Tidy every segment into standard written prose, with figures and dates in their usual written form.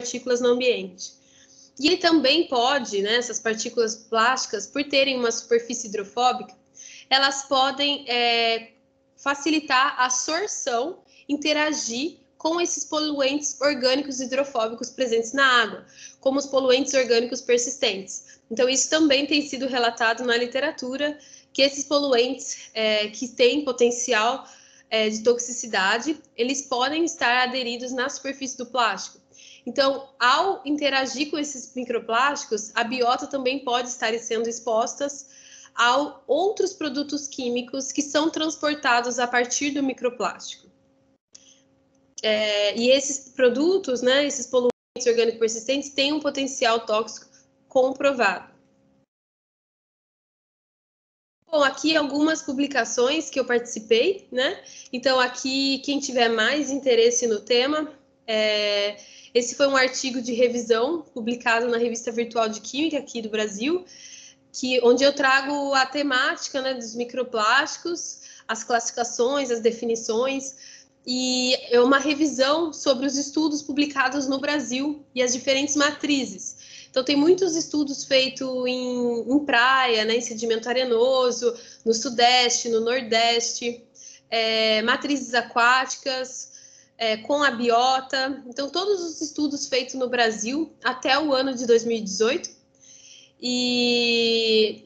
partículas no ambiente. E ele também pode, né, essas partículas plásticas, por terem uma superfície hidrofóbica, elas podem facilitar a absorção, interagir com esses poluentes orgânicos hidrofóbicos presentes na água, como os poluentes orgânicos persistentes. Então, isso também tem sido relatado na literatura, que esses poluentes que têm potencial de toxicidade, eles podem estar aderidos na superfície do plástico. Então, ao interagir com esses microplásticos, a biota também pode estar sendo expostas a outros produtos químicos que são transportados a partir do microplástico. E esses produtos, né, esses poluentes orgânicos persistentes, têm um potencial tóxico comprovado. Bom, aqui algumas publicações que eu participei, né? Então, aqui, quem tiver mais interesse no tema, esse foi um artigo de revisão publicado na Revista Virtual de Química aqui do Brasil, onde eu trago a temática, né, dos microplásticos, as classificações, as definições, e é uma revisão sobre os estudos publicados no Brasil e as diferentes matrizes. Então, tem muitos estudos feitos em praia, né, em sedimento arenoso, no Sudeste, no Nordeste, matrizes aquáticas, com a biota. Então, todos os estudos feitos no Brasil até o ano de 2018.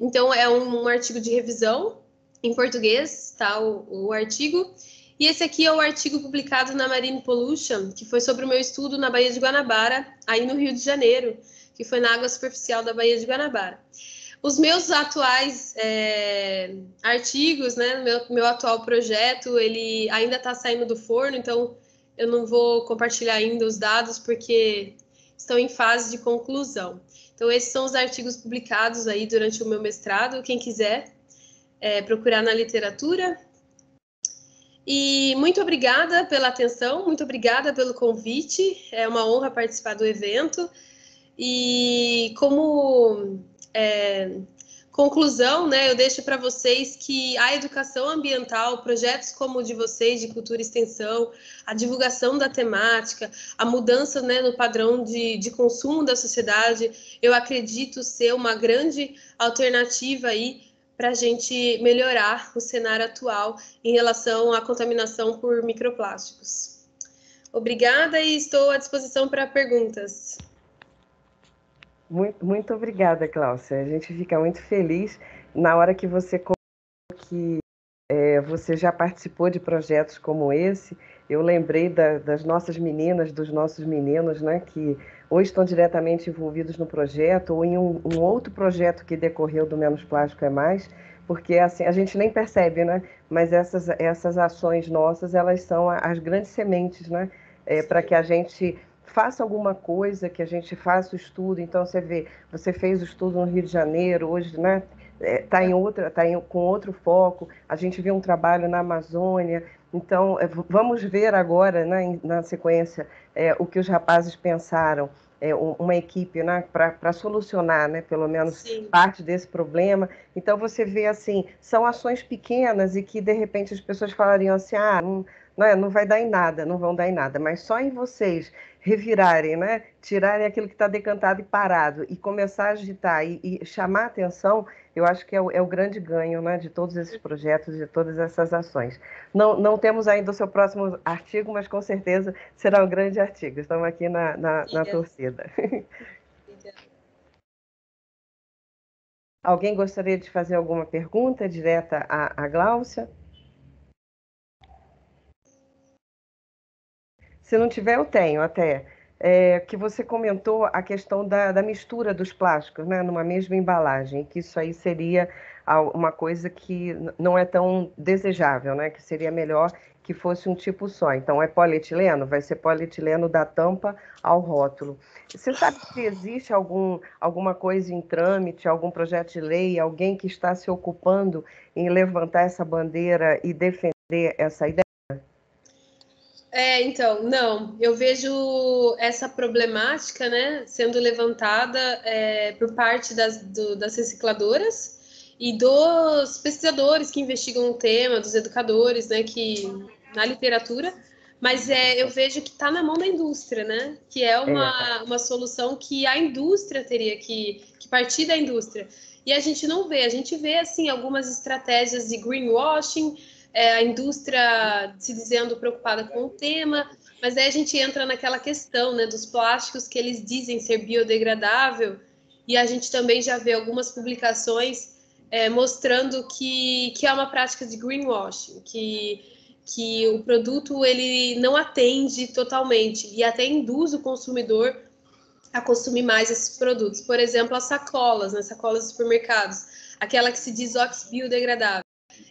Então, é um artigo de revisão em português, tá, o artigo. E esse aqui é o artigo publicado na Marine Pollution, que foi sobre o meu estudo na Baía de Guanabara, aí no Rio de Janeiro, que foi na água superficial da Baía de Guanabara. Os meus atuais artigos, né, meu atual projeto, ele ainda está saindo do forno, então eu não vou compartilhar ainda os dados, porque estão em fase de conclusão. Então, esses são os artigos publicados aí durante o meu mestrado, quem quiser procurar na literatura. E muito obrigada pela atenção, muito obrigada pelo convite, é uma honra participar do evento. E como conclusão, né, eu deixo para vocês que a educação ambiental, projetos como o de vocês, de cultura e extensão, a divulgação da temática, a mudança, né, no padrão de consumo da sociedade, eu acredito ser uma grande alternativa aí para a gente melhorar o cenário atual em relação à contaminação por microplásticos. Obrigada e estou à disposição para perguntas. Muito obrigada, Cláudia. A gente fica muito feliz na hora que você comentou que você já participou de projetos como esse. Eu lembrei das nossas meninas, dos nossos meninos, né, que ou estão diretamente envolvidos no projeto ou em um outro projeto que decorreu do Menos Plástico é Mais, porque assim, a gente nem percebe, né? Mas essas ações nossas, elas são as grandes sementes, né? Para que a gente faça alguma coisa, que a gente faça o estudo. Então, você vê, você fez o estudo no Rio de Janeiro, hoje, né? Com outro foco, a gente vê um trabalho na Amazônia. Então, vamos ver agora, né, na sequência, o que os rapazes pensaram, uma equipe, né, para solucionar, né, pelo menos parte desse problema. Então, você vê, assim, são ações pequenas e que, de repente, as pessoas falariam assim, não vai dar em nada, não vão dar em nada, mas só em vocês revirarem, né, tirarem aquilo que está decantado e parado e começar a agitar e chamar a atenção, eu acho que é o grande ganho, né, de todos esses projetos, de todas essas ações. Não temos ainda o seu próximo artigo, mas com certeza será um grande artigo. Estamos aqui na torcida. Alguém gostaria de fazer alguma pergunta direta à Gláucia? Se não tiver, eu tenho até. Que você comentou a questão da mistura dos plásticos, né, numa mesma embalagem, que isso aí seria uma coisa que não é tão desejável, né, que seria melhor que fosse um tipo só. Então, é polietileno? Vai ser polietileno da tampa ao rótulo. Você sabe se existe alguma coisa em trâmite, algum projeto de lei, alguém que está se ocupando em levantar essa bandeira e defender essa ideia? Então, não, eu vejo essa problemática, né, sendo levantada por parte das recicladoras e dos pesquisadores que investigam o tema, dos educadores, né, que na literatura, Mas eu vejo que está na mão da indústria, né? Que é uma solução que a indústria teria que partir da indústria. E a gente não vê, a gente vê assim algumas estratégias de greenwashing, a indústria se dizendo preocupada com o tema, mas aí a gente entra naquela questão, né, dos plásticos que eles dizem ser biodegradável, e a gente também já vê algumas publicações mostrando que é uma prática de greenwashing, que o produto ele não atende totalmente e até induz o consumidor a consumir mais esses produtos. Por exemplo, as sacolas, né, sacolas de supermercados, aquela que se diz ox-biodegradável.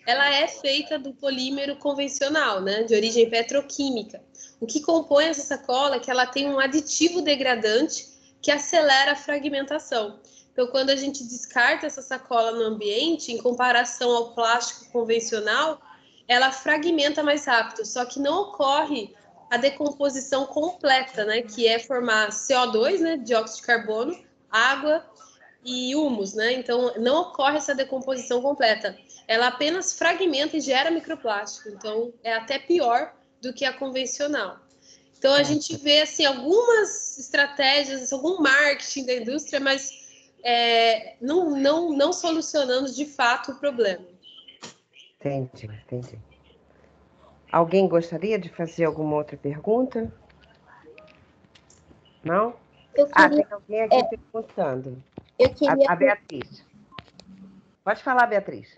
Ela é feita do polímero convencional, né, de origem petroquímica. O que compõe essa sacola é que ela tem um aditivo degradante que acelera a fragmentação. Então, quando a gente descarta essa sacola no ambiente, em comparação ao plástico convencional, ela fragmenta mais rápido, só que não ocorre a decomposição completa, né, que é formar CO2, né, dióxido de carbono, água e humus, né? Então, não ocorre essa decomposição completa. Ela apenas fragmenta e gera microplástico. Então, é até pior do que a convencional. Então, a gente vê assim algumas estratégias, algum marketing da indústria, mas não solucionando de fato o problema. Entendi. Alguém gostaria de fazer alguma outra pergunta? Não? Tem alguém aqui perguntando. Eu queria... A Beatriz. Pode falar, Beatriz.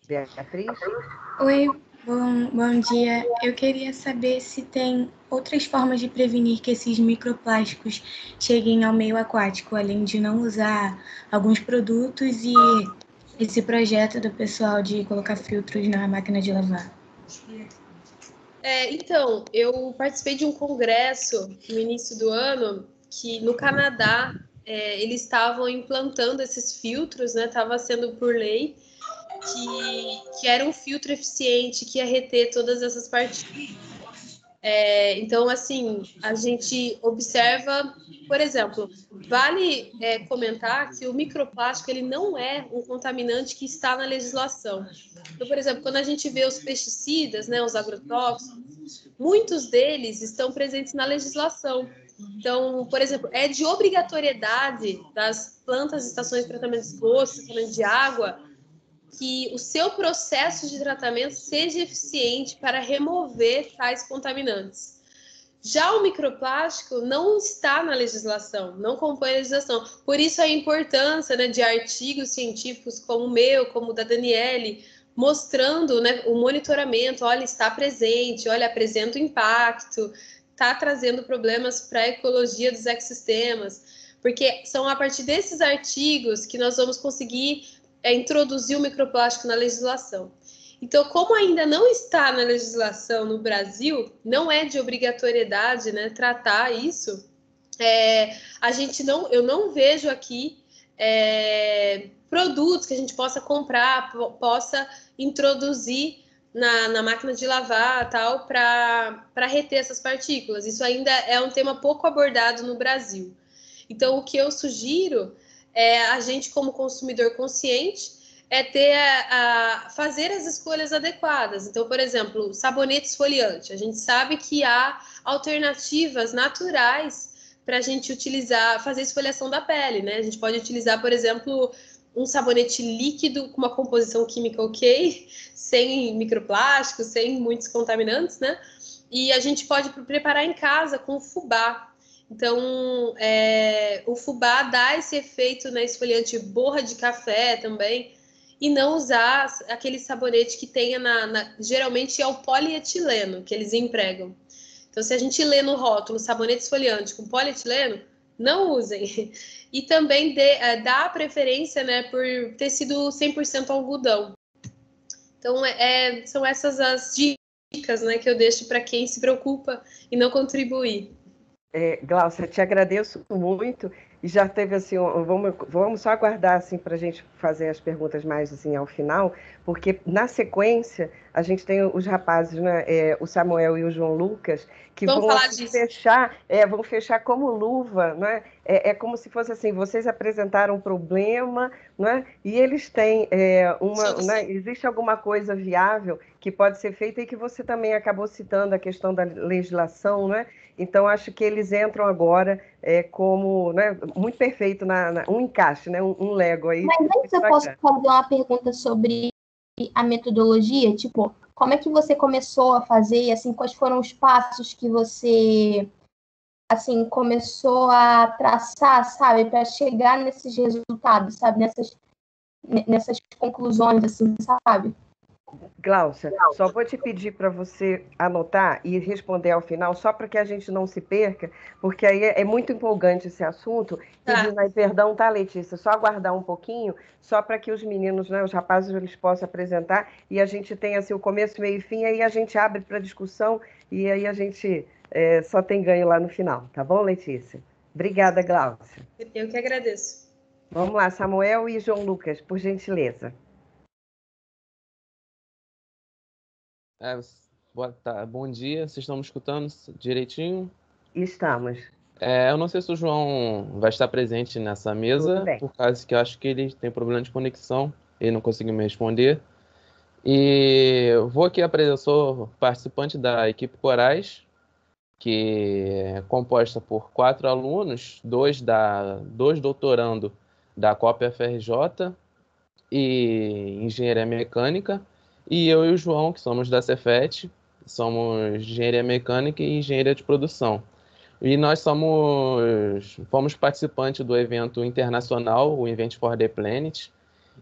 Beatriz? Oi, bom dia. Eu queria saber se tem outras formas de prevenir que esses microplásticos cheguem ao meio aquático, além de não usar alguns produtos e esse projeto do pessoal de colocar filtros na máquina de lavar. Então, eu participei de um congresso no início do ano que no Canadá eles estavam implantando esses filtros, né? Estava sendo por lei que era um filtro eficiente que ia reter todas essas partículas. Então, assim, a gente observa, por exemplo, vale comentar que o microplástico ele não é um contaminante que está na legislação. Então, por exemplo, quando a gente vê os pesticidas, né, os agrotóxicos, muitos deles estão presentes na legislação. Então, por exemplo, é de obrigatoriedade das plantas, estações de tratamento de esgoto, tratamento de água, que o seu processo de tratamento seja eficiente para remover tais contaminantes. Já o microplástico não está na legislação, não compõe a legislação. Por isso a importância, né, de artigos científicos como o meu, como o da Daniele, mostrando, né, o monitoramento, olha, está presente, olha, apresenta o impacto, está trazendo problemas para a ecologia dos ecossistemas, porque são a partir desses artigos que nós vamos conseguir introduzir o microplástico na legislação. Então, como ainda não está na legislação no Brasil, não é de obrigatoriedade, né, tratar isso, eu não vejo aqui produtos que a gente possa comprar, possa introduzir na máquina de lavar tal, para reter essas partículas. Isso ainda é um tema pouco abordado no Brasil. Então, o que eu sugiro a gente, como consumidor consciente, fazer as escolhas adequadas. Então, por exemplo, sabonete esfoliante. A gente sabe que há alternativas naturais para a gente utilizar, fazer esfoliação da pele, né? A gente pode utilizar, por exemplo, um sabonete líquido com uma composição química ok, sem microplásticos, sem muitos contaminantes, né? E a gente pode preparar em casa com fubá. Então, o fubá dá esse efeito, né, esfoliante borra de café também, e não usar aquele sabonete que tenha geralmente é o polietileno que eles empregam. Então, se a gente lê no rótulo sabonete esfoliante com polietileno, não usem. E também dá preferência, né, por tecido 100% algodão. Então, são essas as dicas, né, que eu deixo para quem se preocupa em não contribuir. Glaucia, te agradeço muito. e já teve assim, vamos só aguardar assim para a gente fazer as perguntas mais assim ao final, porque na sequência a gente tem os rapazes, né, o Samuel e o João Lucas, que Vamos vão falar assim, disso. vão fechar como luva, né? Como se fosse assim, vocês apresentaram um problema, né? E eles têm né, existe alguma coisa viável que pode ser feita e que você também acabou citando a questão da legislação, né? Então, acho que eles entram agora como, né, muito perfeito, um encaixe, né, um Lego aí. Mas antes eu posso fazer uma pergunta sobre a metodologia? Tipo, como é que você começou a fazer? Assim, quais foram os passos que você assim começou a traçar, sabe, para chegar nesses resultados, sabe, nessas conclusões, assim, sabe? Gláucia, só vou te pedir para você anotar e responder ao final, só para que a gente não se perca, porque aí é muito empolgante esse assunto. Pedindo aí perdão, tá, Letícia? Só aguardar um pouquinho, só para que os meninos, né, os rapazes, eles possam apresentar e a gente tenha assim, o começo, meio e fim, aí a gente abre para discussão e aí a gente só tem ganho lá no final, tá bom, Letícia? Obrigada, Gláucia. Eu que agradeço. Vamos lá, Samuel e João Lucas, por gentileza. Bom dia, vocês estão me escutando direitinho? Estamos. Eu não sei se o João vai estar presente nessa mesa, por causa que eu acho que ele tem problema de conexão, ele não conseguiu me responder. E eu vou aqui apresentar, sou participante da equipe Corais, que é composta por 4 alunos, dois doutorando da COP FRJ e engenharia mecânica, e eu e o João, que somos da Cefet, somos engenharia mecânica e engenharia de produção. E nós fomos participantes do evento internacional, o Invent for the Planet,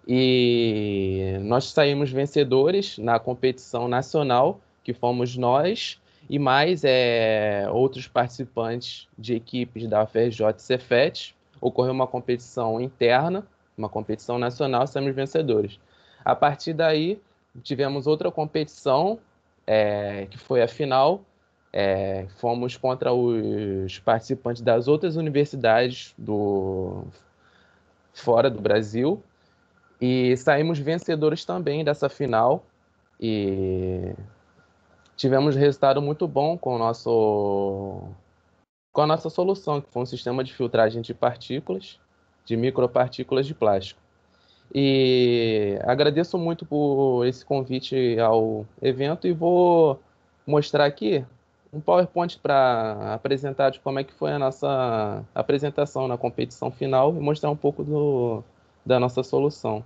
e nós saímos vencedores na competição nacional, que fomos nós e mais outros participantes de equipes da UFRJ e Cefet. Ocorreu uma competição interna, uma competição nacional, saímos vencedores. A partir daí, tivemos outra competição, que foi a final. Fomos contra os participantes das outras universidades fora do Brasil e saímos vencedores também dessa final e tivemos um resultado muito bom com a nossa solução, que foi um sistema de filtragem de partículas, de micropartículas de plástico. E agradeço muito por esse convite ao evento e vou mostrar aqui um PowerPoint para apresentar de como é que foi a nossa apresentação na competição final e mostrar um pouco da nossa solução.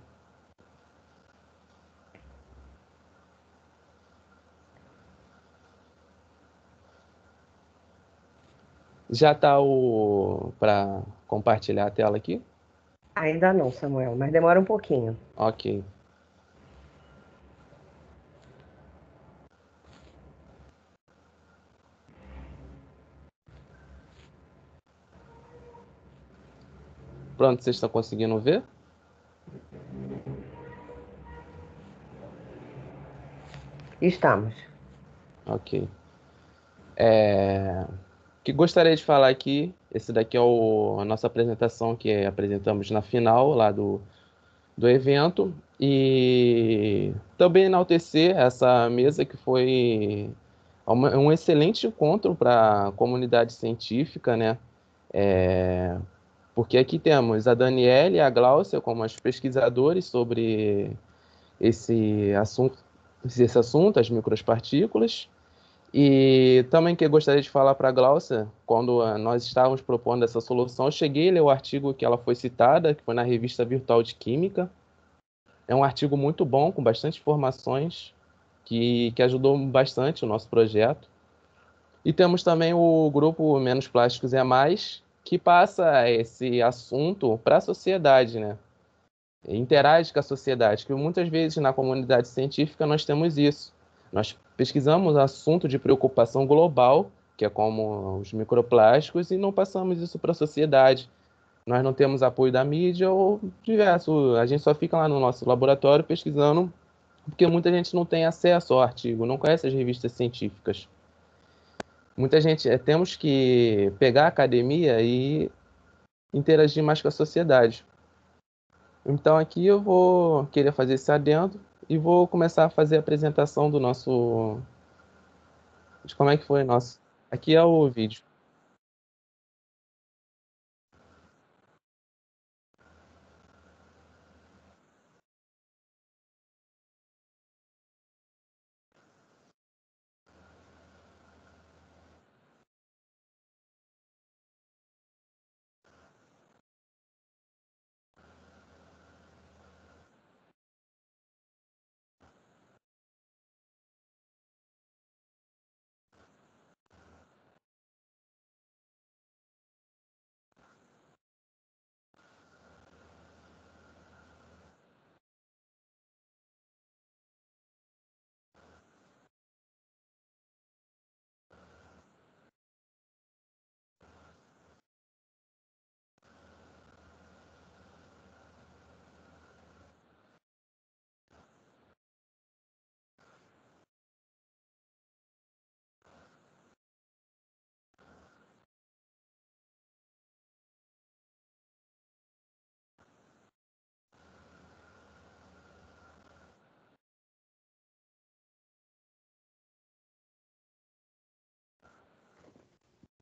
Já está para compartilhar a tela aqui? Ainda não, Samuel, mas demora um pouquinho. Ok. Pronto, vocês estão conseguindo ver? Estamos. Ok. Que gostaria de falar aqui, esse daqui é a nossa apresentação que apresentamos na final lá do evento, e também enaltecer essa mesa que foi um excelente encontro para a comunidade científica, né? Porque aqui temos a Daniela e a Gláucia como as pesquisadores sobre esse assunto, as micropartículas. E também que eu gostaria de falar para a Gláucia, quando nós estávamos propondo essa solução, eu cheguei a ler o artigo que ela foi citada, que foi na Revista Virtual de Química. É um artigo muito bom, com bastante informações, que ajudou bastante o nosso projeto. E temos também o grupo Menos Plásticos é Mais, que passa esse assunto para a sociedade, né? Interage com a sociedade, que muitas vezes na comunidade científica nós temos isso. Nós pesquisamos assunto de preocupação global, que é como os microplásticos, e não passamos isso para a sociedade. Nós não temos apoio da mídia ou diverso. A gente só fica lá no nosso laboratório pesquisando, porque muita gente não tem acesso ao artigo, não conhece as revistas científicas. Muita gente, temos que pegar a academia e interagir mais com a sociedade. Então aqui eu vou querer fazer esse adendo e vou começar a fazer a apresentação do nosso... de como é que foi o nosso... Aqui é o vídeo.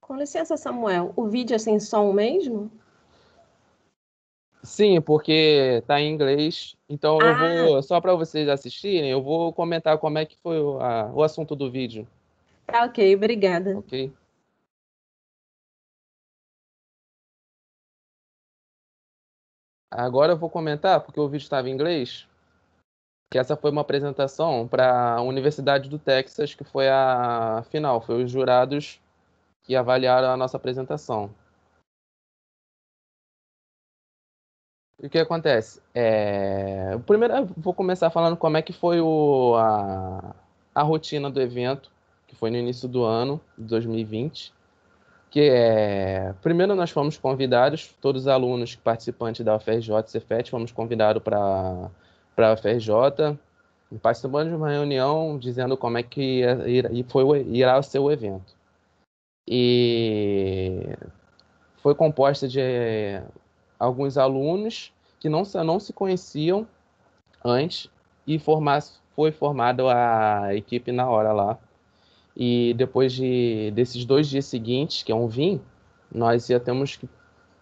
Com licença, Samuel, o vídeo é sem som mesmo? Sim, porque está em inglês, então eu vou, só para vocês assistirem, eu vou comentar como é que foi o assunto do vídeo. Tá, ok, obrigada. Ok? Agora eu vou comentar, porque o vídeo estava em inglês, que essa foi uma apresentação para a Universidade do Texas, que foi a final, foi os jurados que avaliaram a nossa apresentação. E o que acontece? Primeiro eu vou começar falando como é que foi a rotina do evento, que foi no início do ano, de 2020. Primeiro nós fomos convidados, todos os alunos participantes da UFRJ, Cefet, fomos convidados para a UFRJ, e participamos de uma reunião dizendo como é que irá ser o evento. E foi composta de alguns alunos que não se conheciam antes e foi formada a equipe na hora lá. E depois desses 2 dias seguintes, que é um VIM, nós já temos que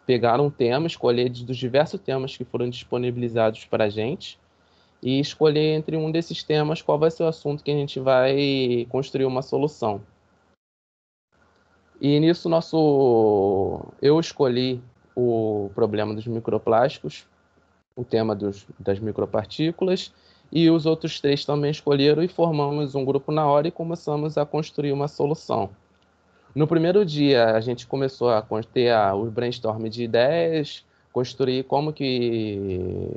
pegar um tema, escolher dos diversos temas que foram disponibilizados para a gente e escolher entre um desses temas qual vai ser o assunto que a gente vai construir uma solução. E nisso eu escolhi o problema dos microplásticos, o tema das micropartículas, e os outros 3 também escolheram e formamos um grupo na hora e começamos a construir uma solução. No primeiro dia, a gente começou a ter o brainstorm de ideias, construir como que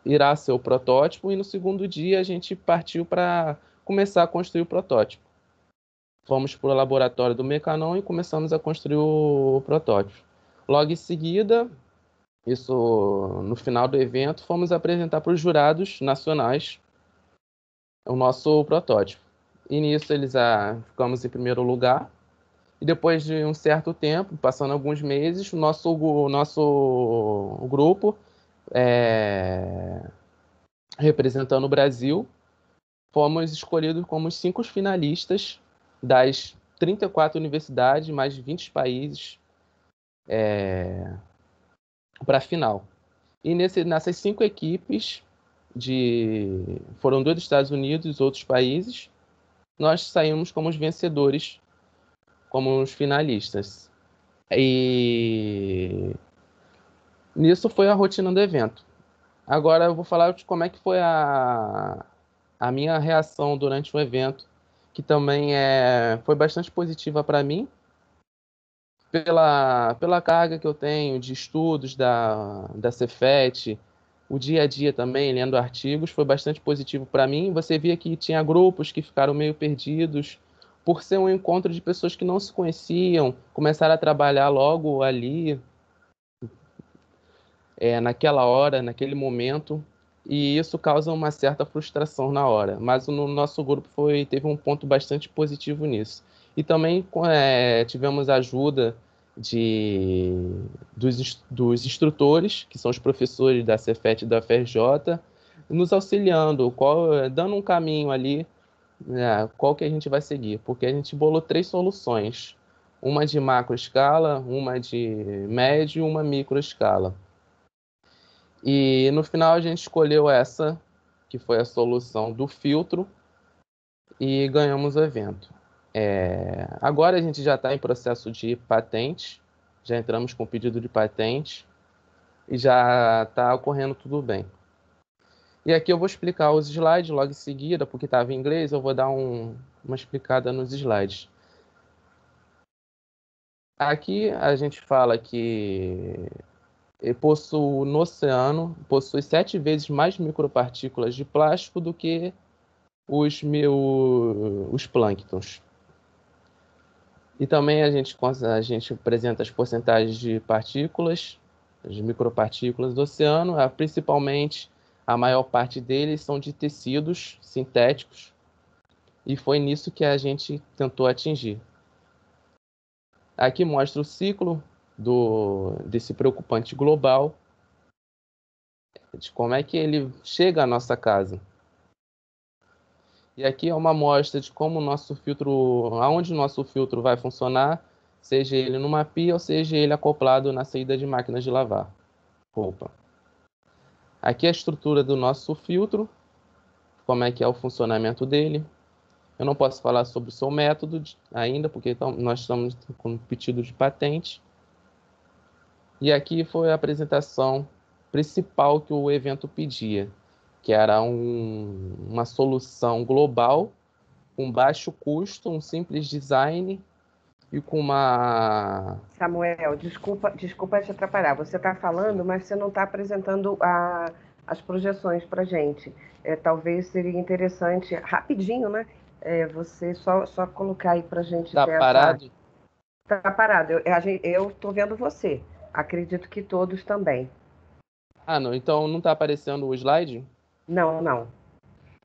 irá ser o protótipo, e no segundo dia a gente partiu para começar a construir o protótipo. Fomos para o laboratório do Mecanon e começamos a construir o protótipo. Logo em seguida, no final do evento, fomos apresentar para os jurados nacionais o nosso protótipo. E nisso ficamos em primeiro lugar. E depois de um certo tempo, passando alguns meses, o nosso grupo, representando o Brasil, fomos escolhidos como os 5 finalistas das 34 universidades, mais de 20 países, para a final. E nessas 5 equipes, foram 2 dos Estados Unidos e outros países, nós saímos como os vencedores, como os finalistas. E nisso foi a rotina do evento. Agora eu vou falar de como é que foi a minha reação durante o evento, que também foi bastante positiva para mim, pela carga que eu tenho de estudos da Cefet, o dia a dia também, lendo artigos, foi bastante positivo para mim. Você via que tinha grupos que ficaram meio perdidos, por ser um encontro de pessoas que não se conheciam, começaram a trabalhar logo ali, naquela hora, naquele momento, e isso causa uma certa frustração na hora. Mas no nosso grupo teve um ponto bastante positivo nisso. E também tivemos ajuda dos instrutores, que são os professores da Cefet e da FRJ, nos auxiliando, dando um caminho ali, né, qual que a gente vai seguir, porque a gente bolou 3 soluções, uma de macro escala, uma de médio e uma micro escala. E no final a gente escolheu essa, que foi a solução do filtro, e ganhamos o evento. Agora a gente já está em processo de patente, já entramos com pedido de patente e já está ocorrendo tudo bem. E aqui eu vou explicar os slides logo em seguida, porque estava em inglês, eu vou dar uma explicada nos slides. Aqui a gente fala que no oceano possui 7 vezes mais micropartículas de plástico do que os plânctons. E também a gente apresenta as porcentagens de partículas, de micropartículas do oceano, principalmente a maior parte deles são de tecidos sintéticos, e foi nisso que a gente tentou atingir. Aqui mostra o ciclo desse preocupante global, de como é que ele chega à nossa casa. E aqui é uma amostra de como aonde o nosso filtro vai funcionar, seja ele numa pia ou seja ele acoplado na saída de máquinas de lavar roupa. Aqui é a estrutura do nosso filtro, como é que é o funcionamento dele. Eu não posso falar sobre o seu método ainda, porque nós estamos com pedido de patente. E aqui foi a apresentação principal que o evento pedia, que era uma solução global, com baixo custo, um simples design e com uma... Samuel, desculpa te atrapalhar. Você está falando, mas você não está apresentando as projeções para a gente. Talvez seria interessante, rapidinho, né? Você só colocar aí para a gente Tá ter parado? Tá parado. Eu estou vendo você. Acredito que todos também. Ah, não. Então não está aparecendo o slide? Não.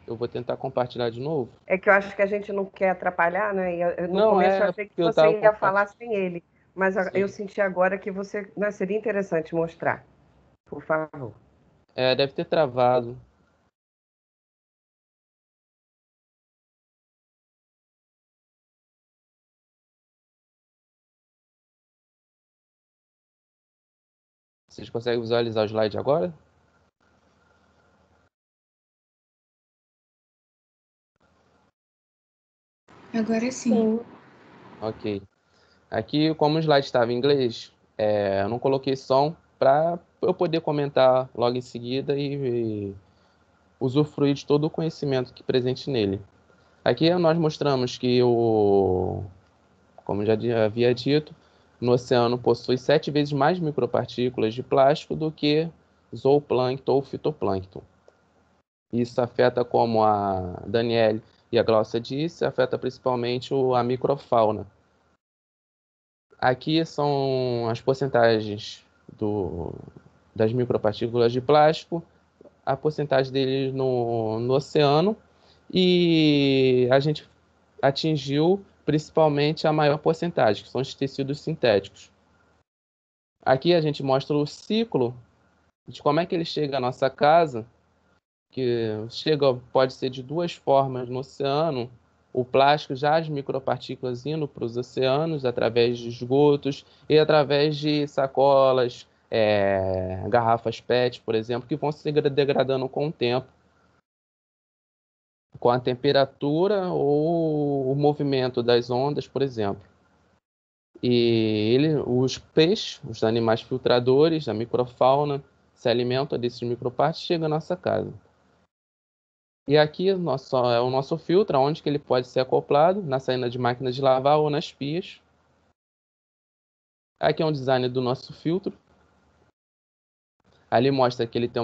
Eu vou tentar compartilhar de novo. É que eu acho que a gente não quer atrapalhar, né? E no Não, começo eu achei que eu você ia tava falar sem ele. Mas Sim. eu senti agora que você... Né, seria interessante mostrar. Por favor. Deve ter travado. Vocês conseguem visualizar o slide agora? Agora sim. Ok. Aqui, como o slide estava em inglês, eu não coloquei som para eu poder comentar logo em seguida e usufruir de todo o conhecimento que presente nele. Aqui nós mostramos que, como já havia dito, no oceano possui 7 vezes mais micropartículas de plástico do que zooplâncton ou fitoplâncton. Isso afeta, como a Daniele e a Glaucia disse, afeta principalmente a microfauna. Aqui são as porcentagens das micropartículas de plástico, a porcentagem deles no oceano, e a gente atingiu principalmente a maior porcentagem, que são os tecidos sintéticos. Aqui a gente mostra o ciclo de como é que ele chega à nossa casa, que pode ser de 2 formas no oceano. O plástico, já as micropartículas indo para os oceanos através de esgotos e através de sacolas, garrafas PET, por exemplo, que vão se degradando com o tempo, com a temperatura ou o movimento das ondas, por exemplo. E os peixes, os animais filtradores, a microfauna, se alimentam desses micropartes e chegam à nossa casa. E aqui é o nosso filtro, onde que ele pode ser acoplado, na saída de máquinas de lavar ou nas pias. Aqui é um design do nosso filtro. Ali mostra que ele tem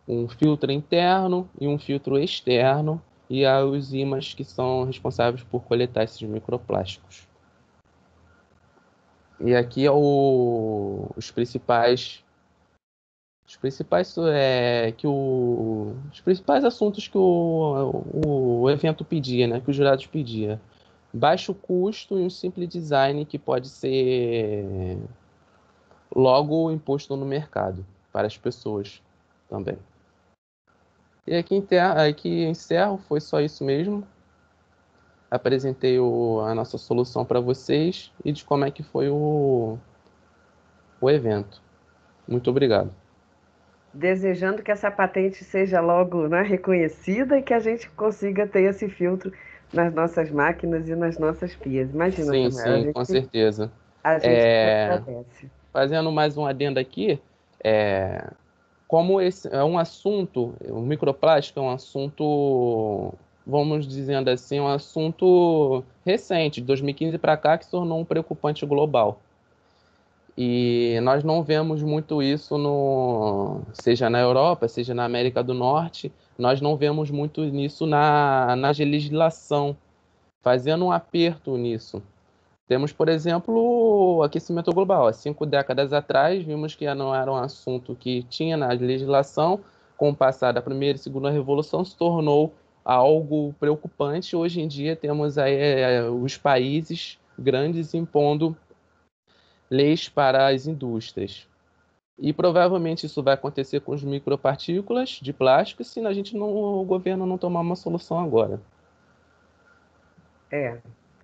um filtro interno e um filtro externo, e há os ímãs que são responsáveis por coletar esses microplásticos. E aqui é os principais assuntos que o evento pedia, né, que os jurados pediam. baixo custo e um simples design que pode ser logo imposto no mercado para as pessoas também. E aqui encerro, foi só isso mesmo. Apresentei a nossa solução para vocês e de como é que foi o evento. Muito obrigado. Desejando que essa patente seja logo, né, reconhecida e que a gente consiga ter esse filtro nas nossas máquinas e nas nossas pias. Imagina, sim, Samuel, sim, com certeza. A gente agradece. Fazendo mais um adendo aqui, como esse é um assunto, o microplástico é um assunto, vamos dizendo assim, um assunto recente, de 2015 para cá, que se tornou um preocupante global. E nós não vemos muito isso, seja na Europa, seja na América do Norte, nós não vemos muito nisso na legislação, fazendo um aperto nisso. Temos, por exemplo, o aquecimento global. Há 5 décadas atrás, vimos que não era um assunto que tinha na legislação. Com o passar da primeira e segunda revolução, se tornou algo preocupante. Hoje em dia, temos aí os países grandes impondo leis para as indústrias. E provavelmente isso vai acontecer com as micropartículas de plástico se o governo não tomar uma solução agora.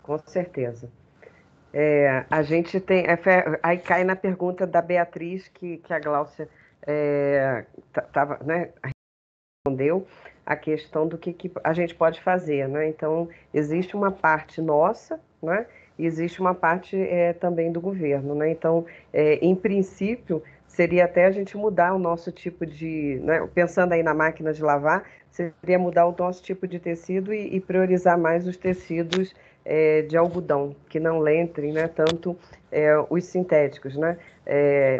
Com certeza. A gente tem. Aí cai na pergunta da Beatriz, que a Gláucia respondeu, a questão do que a gente pode fazer, né? Então, existe uma parte nossa, né? E existe uma parte também do governo, né? Então, em princípio, seria até a gente mudar o nosso tipo de, né? Pensando aí na máquina de lavar, seria mudar o nosso tipo de tecido e priorizar mais os tecidos de algodão, que não lembrem, né, tanto os sintéticos, né?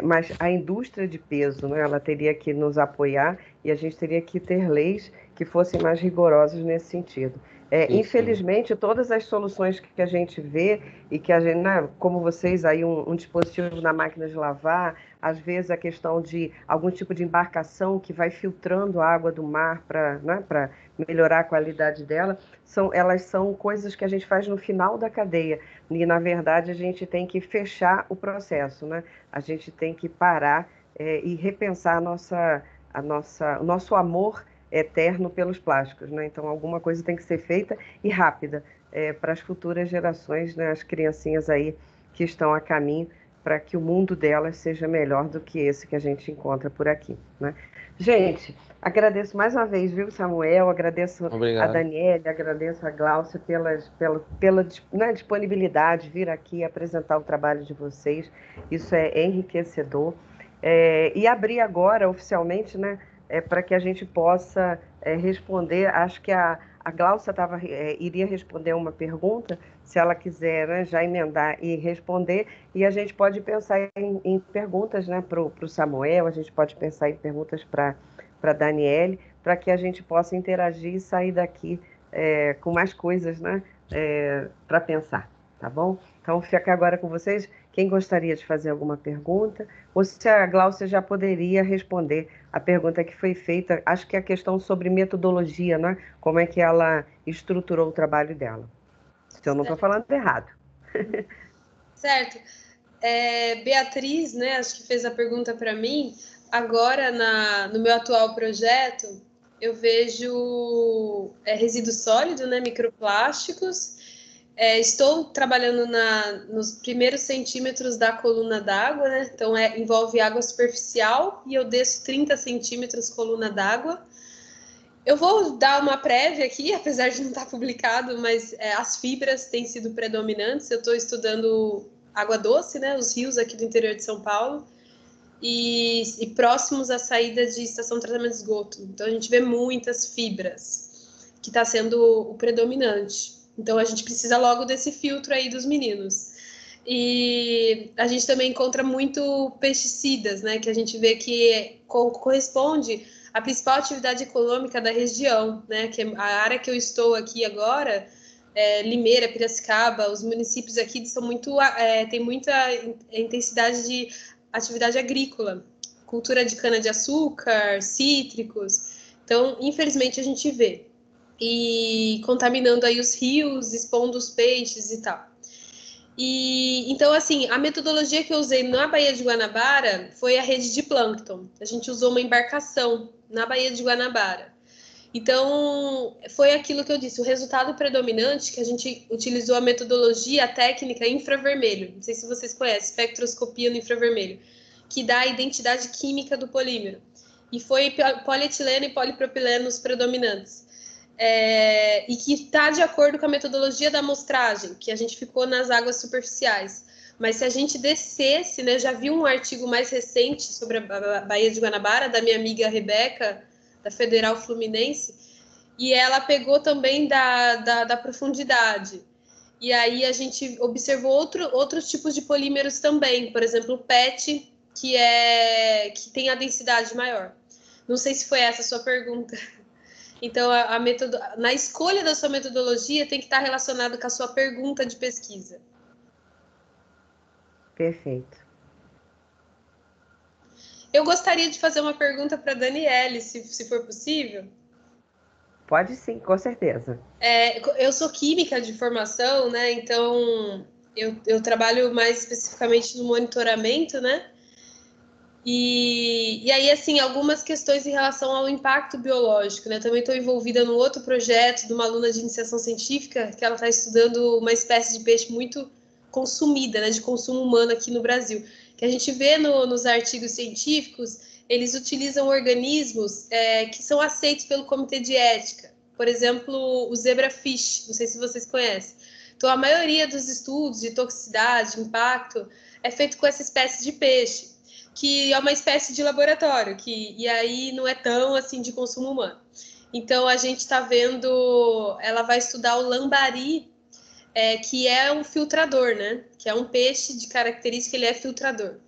Mas a indústria de peso, né, ela teria que nos apoiar e a gente teria que ter leis que fossem mais rigorosas nesse sentido. Infelizmente, todas as soluções que a gente vê e que a gente, né, como vocês aí, um dispositivo na máquina de lavar, às vezes a questão de algum tipo de embarcação que vai filtrando a água do mar para, né, para melhorar a qualidade dela, elas são coisas que a gente faz no final da cadeia. E, na verdade, a gente tem que fechar o processo, né? A gente tem que parar e repensar o nosso amor eterno pelos plásticos, né? Então, alguma coisa tem que ser feita e rápida para as futuras gerações, né? As criancinhas aí que estão a caminho, para que o mundo delas seja melhor do que esse que a gente encontra por aqui, né? Gente, agradeço mais uma vez, viu, Samuel? Agradeço a Daniele, agradeço a Gláucia pela né, disponibilidade de vir aqui apresentar o trabalho de vocês. Isso é enriquecedor. E abrir agora, oficialmente, né, para que a gente possa responder. Acho que a Gláucia iria responder uma pergunta, se ela quiser, né, já emendar e responder, e a gente pode pensar em perguntas, né, para o Samuel, a gente pode pensar em perguntas para a Daniele, para que a gente possa interagir e sair daqui com mais coisas, né, para pensar, tá bom? Então, fica agora com vocês. Quem gostaria de fazer alguma pergunta? Ou se a Gláucia já poderia responder a pergunta que foi feita, acho que é a questão sobre metodologia, né? Como é que ela estruturou o trabalho dela. Se eu não estou falando errado. Certo. Beatriz, né, acho que fez a pergunta para mim. Agora, no meu atual projeto, eu vejo resíduo sólido, né, microplásticos. Estou trabalhando nos primeiros centímetros da coluna d'água, né? Então, envolve água superficial e eu desço 30 centímetros coluna d'água. Eu vou dar uma prévia aqui, apesar de não estar publicado, mas as fibras têm sido predominantes. Eu estou estudando água doce, né? Os rios aqui do interior de São Paulo e próximos à saída de estação de tratamento de esgoto. Então, a gente vê muitas fibras, que está sendo o predominante. Então, a gente precisa logo desse filtro aí dos meninos. E a gente também encontra muito pesticidas, né? Que a gente vê que corresponde à principal atividade econômica da região, né? Que é a área que eu estou aqui agora, Limeira, Piracicaba, os municípios aqui tem muita intensidade de atividade agrícola, cultura de cana-de-açúcar, cítricos. Então, infelizmente, a gente vê. e contaminando aí os rios, expondo os peixes e tal. E então, assim, a metodologia que eu usei na Baía de Guanabara foi a rede de plâncton. A gente usou uma embarcação na Baía de Guanabara. Então, foi aquilo que eu disse, o resultado predominante, que a gente utilizou a metodologia, a técnica infravermelho. Não sei se vocês conhecem, espectroscopia no infravermelho, que dá a identidade química do polímero. E foi polietileno e polipropileno os predominantes. E que está de acordo com a metodologia da amostragem, que a gente ficou nas águas superficiais. Mas se a gente descesse, né, já vi um artigo mais recente sobre a Baía de Guanabara, da minha amiga Rebeca, da Federal Fluminense, e ela pegou também da profundidade. E aí a gente observou outros tipos de polímeros também, por exemplo, o PET, que tem a densidade maior. Não sei se foi essa a sua pergunta. Então, na escolha da sua metodologia tem que estar relacionado com a sua pergunta de pesquisa. Perfeito. Eu gostaria de fazer uma pergunta para a Daniele, se for possível. Pode sim, com certeza. Eu sou química de formação, né? Então, eu trabalho mais especificamente no monitoramento, né? E aí, assim, algumas questões em relação ao impacto biológico, né? Também estou envolvida num outro projeto de uma aluna de iniciação científica, que ela está estudando uma espécie de peixe muito consumida, né? De consumo humano aqui no Brasil. Que a gente vê nos artigos científicos, eles utilizam organismos que são aceitos pelo Comitê de Ética. Por exemplo, o zebrafish, não sei se vocês conhecem. Então, a maioria dos estudos de toxicidade, impacto, é feito com essa espécie de peixe, que é uma espécie de laboratório, e aí não é tão assim de consumo humano. Então, a gente está vendo, ela vai estudar o lambari, que é um filtrador, né? Que é um peixe de característica, ele é filtrador.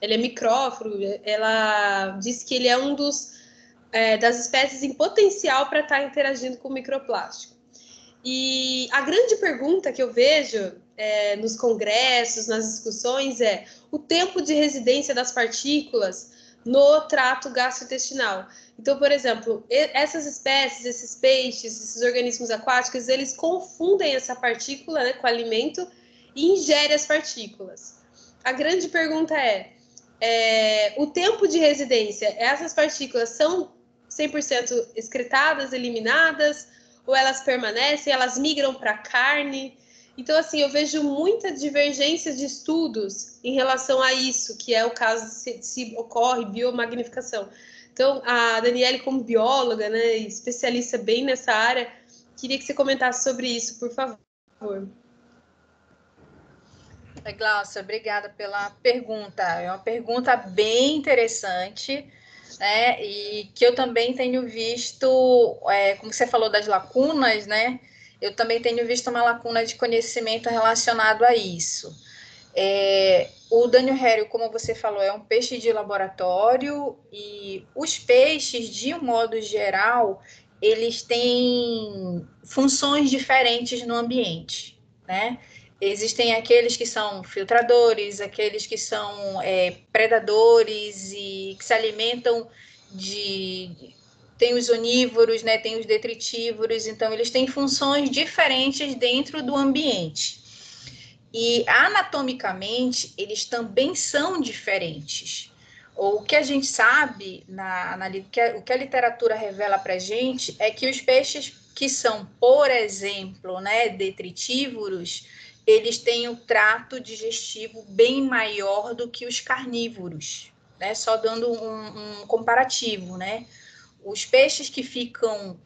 Ele é micróforo, ela diz que ele é um das espécies em potencial para estar interagindo com o microplástico. E a grande pergunta que eu vejo nos congressos, nas discussões, é o tempo de residência das partículas no trato gastrointestinal. Então, por exemplo, essas espécies, esses peixes, esses organismos aquáticos, eles confundem essa partícula, né, com o alimento e ingerem as partículas. A grande pergunta o tempo de residência, essas partículas são 100% excretadas, eliminadas, ou elas permanecem, elas migram para a carne? Então, assim, eu vejo muita divergência de estudos em relação a isso, que é o caso se ocorre biomagnificação. Então, a Daniele, como bióloga, né, especialista bem nessa área, queria que você comentasse sobre isso, por favor. Glaucia, obrigada pela pergunta. É uma pergunta bem interessante, né? E que eu também tenho visto, como você falou das lacunas, né? Eu também tenho visto uma lacuna de conhecimento relacionado a isso. O Daniel Herrio, como você falou, é um peixe de laboratório, e os peixes, de um modo geral, eles têm funções diferentes no ambiente, né? Existem aqueles que são filtradores, aqueles que são predadores e que se alimentam tem os onívoros, né? Tem os detritívoros, então eles têm funções diferentes dentro do ambiente. E anatomicamente, eles também são diferentes. O que a gente sabe, o que a literatura revela para a gente, é que os peixes que são, por exemplo, né, detritívoros, eles têm um trato digestivo bem maior do que os carnívoros, né? Só dando um comparativo, né? Os peixes que ficam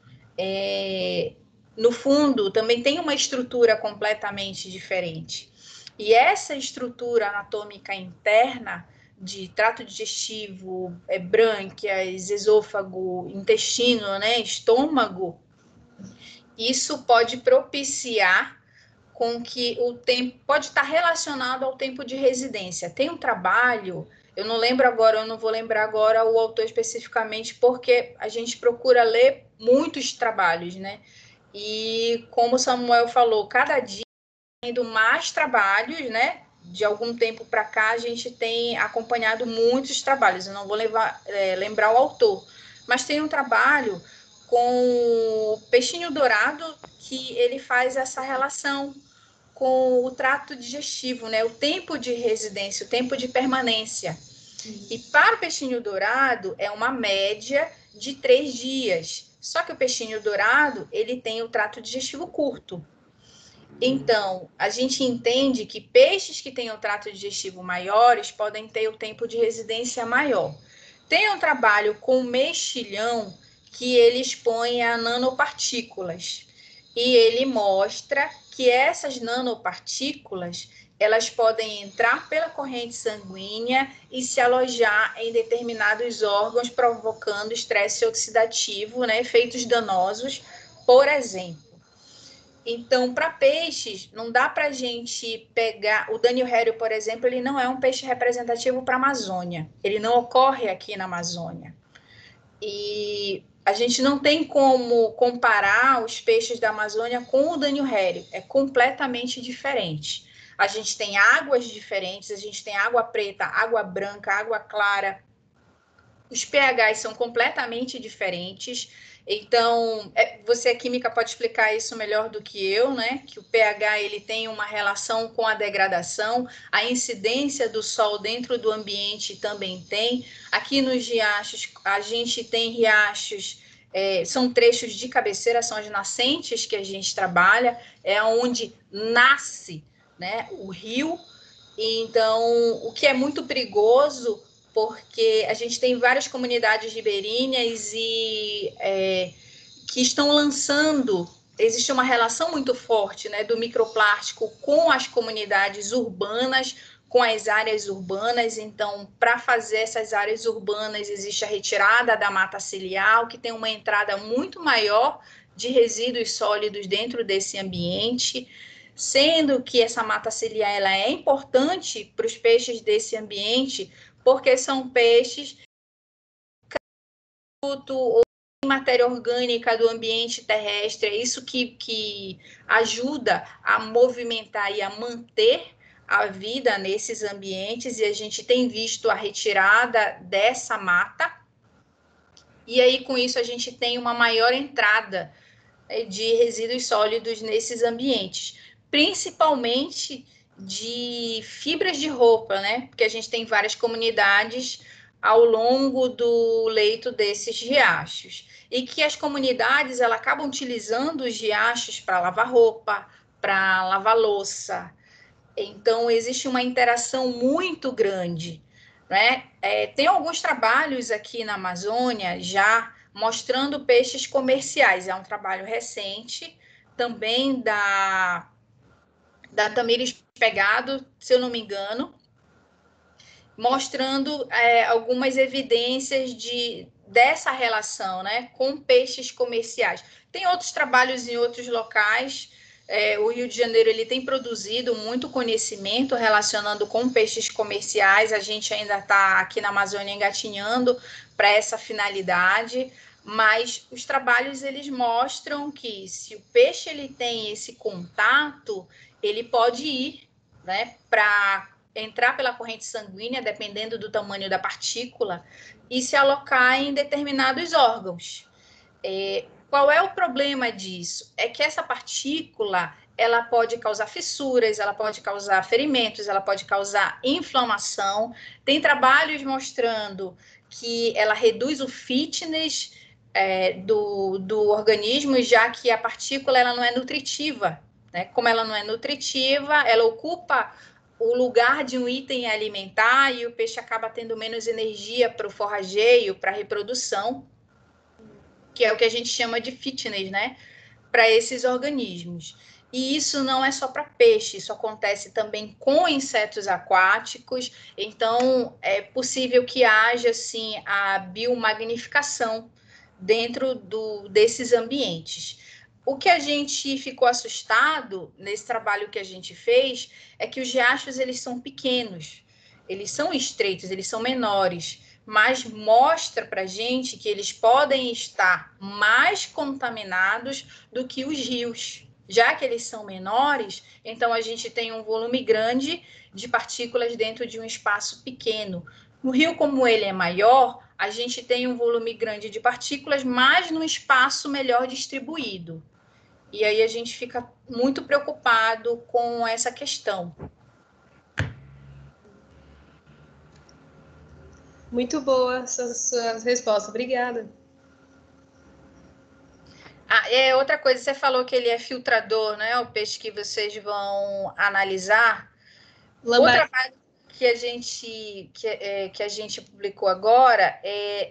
no fundo também têm uma estrutura completamente diferente. E essa estrutura anatômica interna de trato digestivo, brânquias, esôfago, intestino, né, estômago, isso pode propiciar com que o tempo pode estar relacionado ao tempo de residência. Tem um trabalho, eu não vou lembrar agora o autor especificamente, porque a gente procura ler muitos trabalhos, né? E como o Samuel falou, cada dia tendo mais trabalhos, né? De algum tempo para cá, a gente tem acompanhado muitos trabalhos. Eu não vou lembrar o autor, mas tem um trabalho com o peixinho dourado, que ele faz essa relação com o trato digestivo, né? O tempo de residência, o tempo de permanência. E para o peixinho dourado, é uma média de 3 dias. Só que o peixinho dourado, ele tem o trato digestivo curto. Então, a gente entende que peixes que têm o trato digestivo maiores podem ter o tempo de residência maior. Tem um trabalho com mexilhão que ele expõe a nanopartículas. E ele mostra que essas nanopartículas, elas podem entrar pela corrente sanguínea e se alojar em determinados órgãos, provocando estresse oxidativo, né, efeitos danosos, por exemplo. Então, para peixes, não dá para a gente pegar... O Daniel Hério, por exemplo, ele não é um peixe representativo para a Amazônia. Ele não ocorre aqui na Amazônia. E a gente não tem como comparar os peixes da Amazônia com o Daniel Hério. É completamente diferente. A gente tem águas diferentes, a gente tem água preta, água branca, água clara. Os pHs são completamente diferentes. Então, você, química, pode explicar isso melhor do que eu, né? Que o pH ele tem uma relação com a degradação, a incidência do sol dentro do ambiente também tem. Aqui nos riachos, a gente tem riachos, são trechos de cabeceira, são as nascentes que a gente trabalha, é onde nasce, né, o rio. Então, o que é muito perigoso, porque a gente tem várias comunidades ribeirinhas e que estão lançando, existe uma relação muito forte, né, do microplástico com as comunidades urbanas, com as áreas urbanas. Então, para fazer essas áreas urbanas, existe a retirada da mata ciliar, que tem uma entrada muito maior de resíduos sólidos dentro desse ambiente, sendo que essa mata ciliar ela é importante para os peixes desse ambiente, porque são peixes ou matéria orgânica do ambiente terrestre, é isso que ajuda a movimentar e a manter a vida nesses ambientes, e a gente tem visto a retirada dessa mata, e aí com isso a gente tem uma maior entrada de resíduos sólidos nesses ambientes, principalmente de fibras de roupa, né? Porque a gente tem várias comunidades ao longo do leito desses riachos, e que as comunidades elas acabam utilizando os riachos para lavar roupa, para lavar louça. Então, existe uma interação muito grande, né? Tem alguns trabalhos aqui na Amazônia já mostrando peixes comerciais. É um trabalho recente, também da Tamires Pegado, se eu não me engano, mostrando algumas evidências dessa relação, né, com peixes comerciais. Tem outros trabalhos em outros locais. O Rio de Janeiro ele tem produzido muito conhecimento relacionando com peixes comerciais. A gente ainda está aqui na Amazônia engatinhando para essa finalidade, mas os trabalhos eles mostram que se o peixe ele tem esse contato, ele pode ir, né, para entrar pela corrente sanguínea, dependendo do tamanho da partícula, e se alocar em determinados órgãos. Qual é o problema disso? É que essa partícula, ela pode causar fissuras, ela pode causar ferimentos, ela pode causar inflamação. Tem trabalhos mostrando que ela reduz o fitness do organismo, já que a partícula ela não é nutritiva, né? Como ela não é nutritiva, ela ocupa o lugar de um item alimentar e o peixe acaba tendo menos energia para o forrageio, para a reprodução, que é o que a gente chama de fitness, né, para esses organismos. E isso não é só para peixe, isso acontece também com insetos aquáticos. Então, é possível que haja, sim, a biomagnificação dentro desses ambientes. O que a gente ficou assustado nesse trabalho que a gente fez é que os riachos eles são pequenos, eles são estreitos, eles são menores, mas mostra para a gente que eles podem estar mais contaminados do que os rios. Já que eles são menores, então a gente tem um volume grande de partículas dentro de um espaço pequeno. No rio, como ele é maior, a gente tem um volume grande de partículas, mas num espaço melhor distribuído. E aí a gente fica muito preocupado com essa questão. Muito boa sua resposta, obrigada. Outra coisa, você falou que ele é filtrador, né? O peixe que vocês vão analisar. Outra parte que a gente publicou agora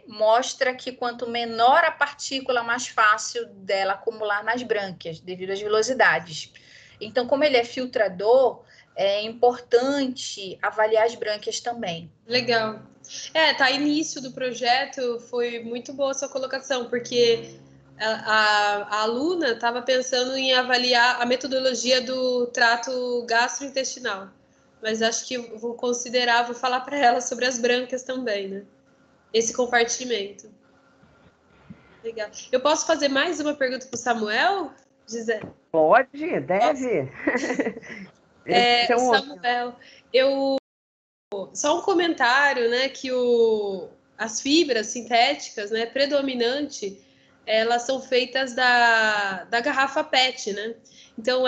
mostra que quanto menor a partícula, mais fácil dela acumular nas brânquias, devido às velocidades. Então, como ele é filtrador, é importante avaliar as brânquias também. Legal. Tá, início do projeto, foi muito boa a sua colocação, porque a aluna estava pensando em avaliar a metodologia do trato gastrointestinal, mas acho que eu vou considerar, vou falar para ela sobre as brânquias também, né? Esse compartimento. Legal. Eu posso fazer mais uma pergunta para o Samuel, Gisele? Pode, deve. Samuel, só um comentário, né, que as fibras sintéticas, né, predominante, elas são feitas da garrafa PET, né? Então,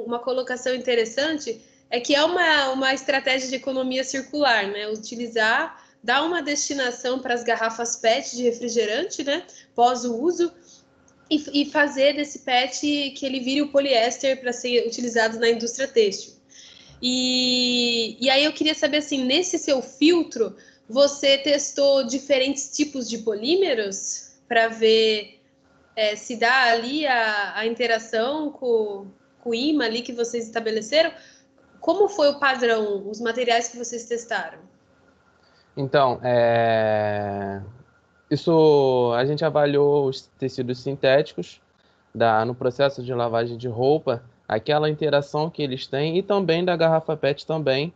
uma colocação interessante que é uma estratégia de economia circular, né? Dar uma destinação para as garrafas PET de refrigerante, né, pós o uso, e fazer desse PET que ele vire o poliéster para ser utilizado na indústria têxtil. E aí eu queria saber, assim, nesse seu filtro, você testou diferentes tipos de polímeros para ver se dá ali a interação com o imã ali que vocês estabeleceram? Como foi o padrão, os materiais que vocês testaram? Então, isso a gente avaliou os tecidos sintéticos no processo de lavagem de roupa, aquela interação que eles têm, e também da garrafa PET também,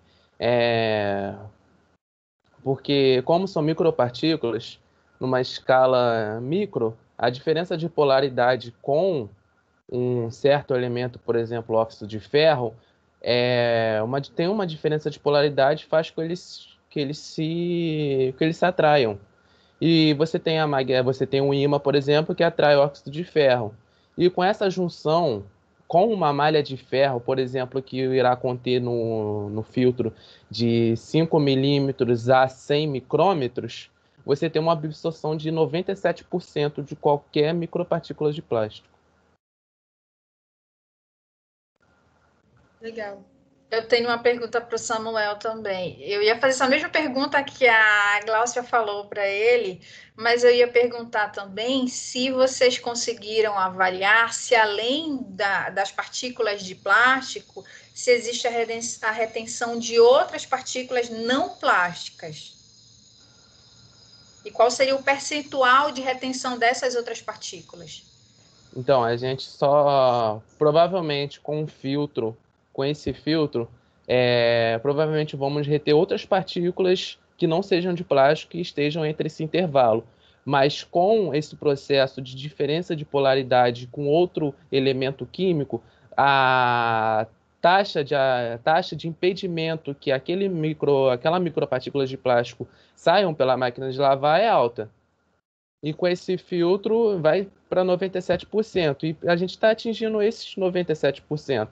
porque como são micropartículas, numa escala micro, a diferença de polaridade com um certo elemento, por exemplo, óxido de ferro, tem uma diferença de polaridade, faz com que eles se atraiam. E você tem um ímã, por exemplo, que atrai óxido de ferro. E com essa junção com uma malha de ferro, por exemplo, que irá conter no filtro de 5 milímetros a 100 micrômetros, você tem uma absorção de 97% de qualquer micropartícula de plástico. Legal. Eu tenho uma pergunta para o Samuel também. Eu ia fazer essa mesma pergunta que a Gláucia falou para ele, mas eu ia perguntar também se vocês conseguiram avaliar se, além das partículas de plástico, se existe a retenção de outras partículas não plásticas. E qual seria o percentual de retenção dessas outras partículas? Então, a gente provavelmente com esse filtro, provavelmente vamos reter outras partículas que não sejam de plástico e estejam entre esse intervalo. Mas com esse processo de diferença de polaridade com outro elemento químico, a taxa de impedimento que aquela micropartícula de plástico saiam pela máquina de lavar é alta. E com esse filtro vai para 97%. E a gente está atingindo esses 97%.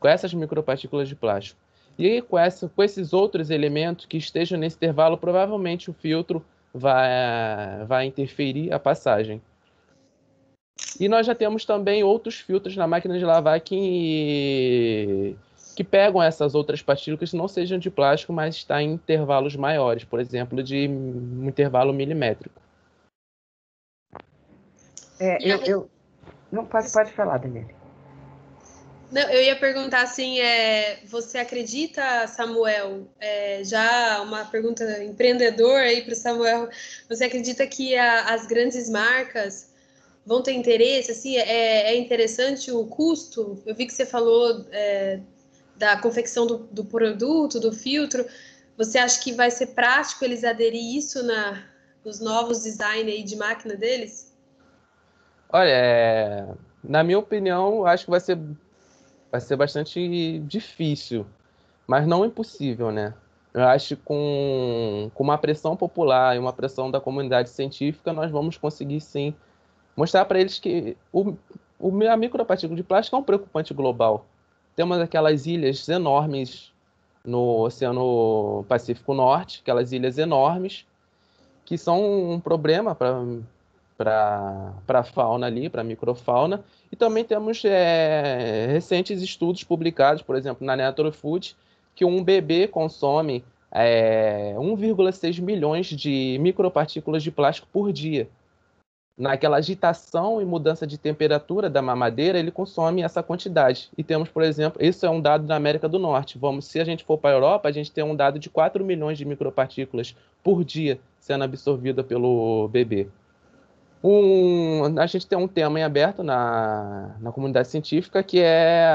Com essas micropartículas de plástico. E aí, com esses outros elementos que estejam nesse intervalo, provavelmente o filtro vai interferir a passagem. E nós já temos também outros filtros na máquina de lavar que pegam essas outras partículas que não sejam de plástico, mas está em intervalos maiores, por exemplo, de um intervalo milimétrico. Não, pode falar, Daniela. Não, eu ia perguntar assim, você acredita, Samuel, já uma pergunta empreendedor aí para o Samuel, você acredita que as grandes marcas vão ter interesse, assim, é interessante o custo? Eu vi que você falou da confecção do produto, do filtro, você acha que vai ser prático eles aderir isso nos novos designs aí de máquina deles? Olha, na minha opinião, acho que vai ser bastante difícil, mas não impossível, né? eu acho que com uma pressão popular e uma pressão da comunidade científica, nós vamos conseguir, sim, mostrar para eles que a micropartícula de plástico é um preocupante global. Temos aquelas ilhas enormes no Oceano Pacífico Norte, aquelas ilhas enormes, que são um problema para a fauna ali, para a microfauna. E também temos recentes estudos publicados, por exemplo, na Nature Food, que um bebê consome 1,6 milhões de micropartículas de plástico por dia. Naquela agitação e mudança de temperatura da mamadeira, ele consome essa quantidade. E temos, por exemplo, isso é um dado da América do Norte. Se a gente for para a Europa, a gente tem um dado de 4 milhões de micropartículas por dia sendo absorvida pelo bebê. A gente tem um tema em aberto na comunidade científica, que é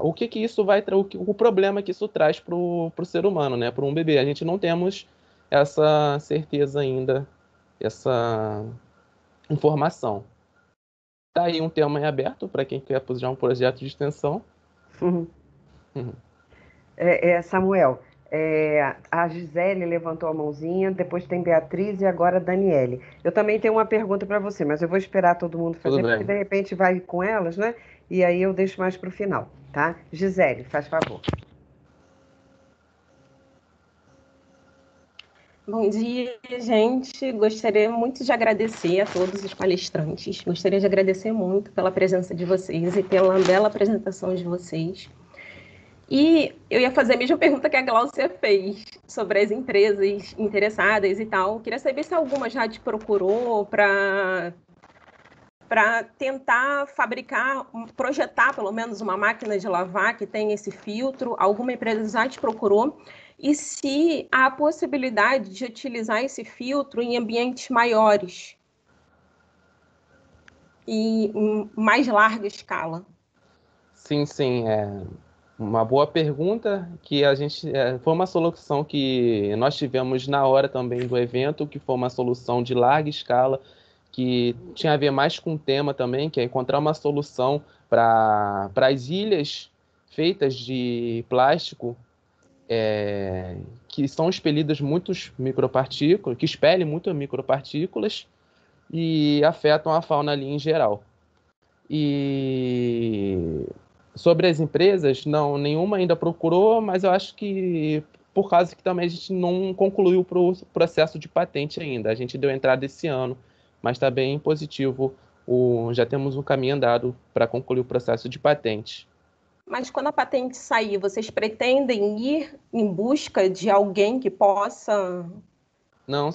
o que isso vai o problema que isso traz para o ser humano, né? Para um bebê. A gente não temos essa certeza ainda, essa informação. Está aí um tema em aberto para quem quer fazer um projeto de extensão. Samuel, a Gisele levantou a mãozinha, depois tem Beatriz e agora Daniele. Eu também tenho uma pergunta para você, mas eu vou esperar todo mundo fazer, porque de repente vai com elas, né? E aí eu deixo mais para o final, tá? Gisele, faz favor. Bom dia, gente. Gostaria muito de agradecer a todos os palestrantes. Gostaria de agradecer muito pela presença de vocês e pela bela apresentação de vocês. E eu ia fazer a mesma pergunta que a Gláucia fez sobre as empresas interessadas e tal. Eu queria saber se alguma já te procurou para tentar projetar pelo menos uma máquina de lavar que tenha esse filtro. Alguma empresa já te procurou? E se há a possibilidade de utilizar esse filtro em ambientes maiores e em mais larga escala? Sim, uma boa pergunta, que a gente foi uma solução que nós tivemos na hora também do evento, que foi uma solução de larga escala, que tinha a ver mais com o tema também, que é encontrar uma solução para as ilhas feitas de plástico, que são expelidas muitas micropartículas, que expelem muitas micropartículas e afetam a fauna ali em geral. E sobre as empresas, não, nenhuma ainda procurou, mas eu acho que por causa que também a gente não concluiu o processo de patente ainda. A gente deu entrada esse ano, mas está bem positivo. Já temos um caminho andado para concluir o processo de patente. Mas quando a patente sair, vocês pretendem ir em busca de alguém que possa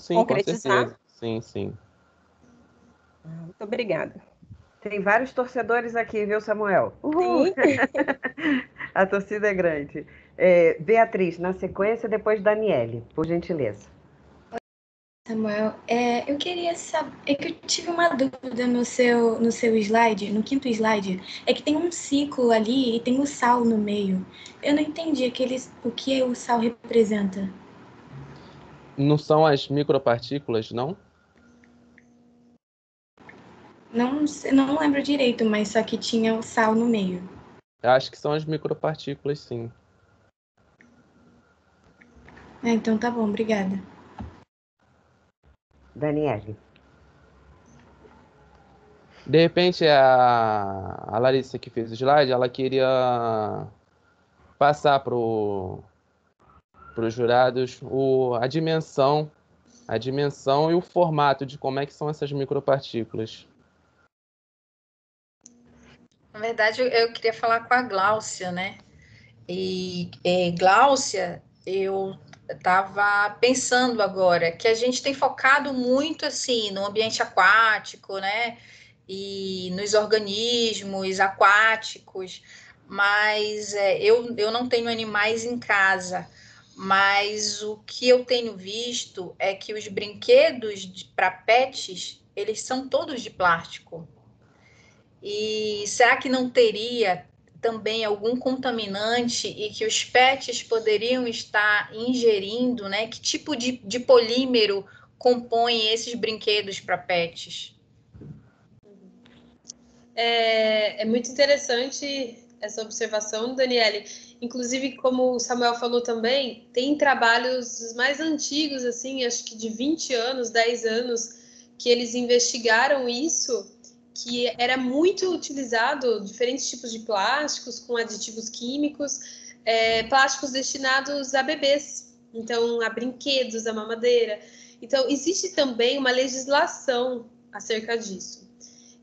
concretizar? Com certeza. Sim. Muito obrigada. Tem vários torcedores aqui, viu, Samuel? Sim. A torcida é grande. Beatriz, na sequência, depois Daniele, por gentileza. Samuel, eu queria saber, que eu tive uma dúvida no seu slide, no 5º slide, é que tem um ciclo ali e tem o sal no meio. Eu não entendi o que o sal representa. Não são as micropartículas, não? Não lembro direito, mas só que tinha o sal no meio. Eu acho que são as micropartículas, sim. Então tá bom, obrigada. Daniele. De repente, a Larissa que fez o slide, ela queria passar para os jurados a dimensão e o formato de como é que são essas micropartículas. Na verdade, eu queria falar com a Gláucia, né? E Gláucia, eu estava pensando agora que a gente tem focado muito assim no ambiente aquático, né? E nos organismos aquáticos, mas eu não tenho animais em casa. Mas o que eu tenho visto é que os brinquedos para pets, eles são todos de plástico. E será que não teria também algum contaminante e que os pets poderiam estar ingerindo, né? Que tipo de polímero compõe esses brinquedos para pets? É muito interessante essa observação, Daniele. Inclusive, como o Samuel falou também, tem trabalhos mais antigos, assim, acho que de 20 anos, 10 anos, que eles investigaram isso, que era muito utilizado diferentes tipos de plásticos com aditivos químicos, plásticos destinados a bebês, então a brinquedos, a mamadeira. Então, existe também uma legislação acerca disso.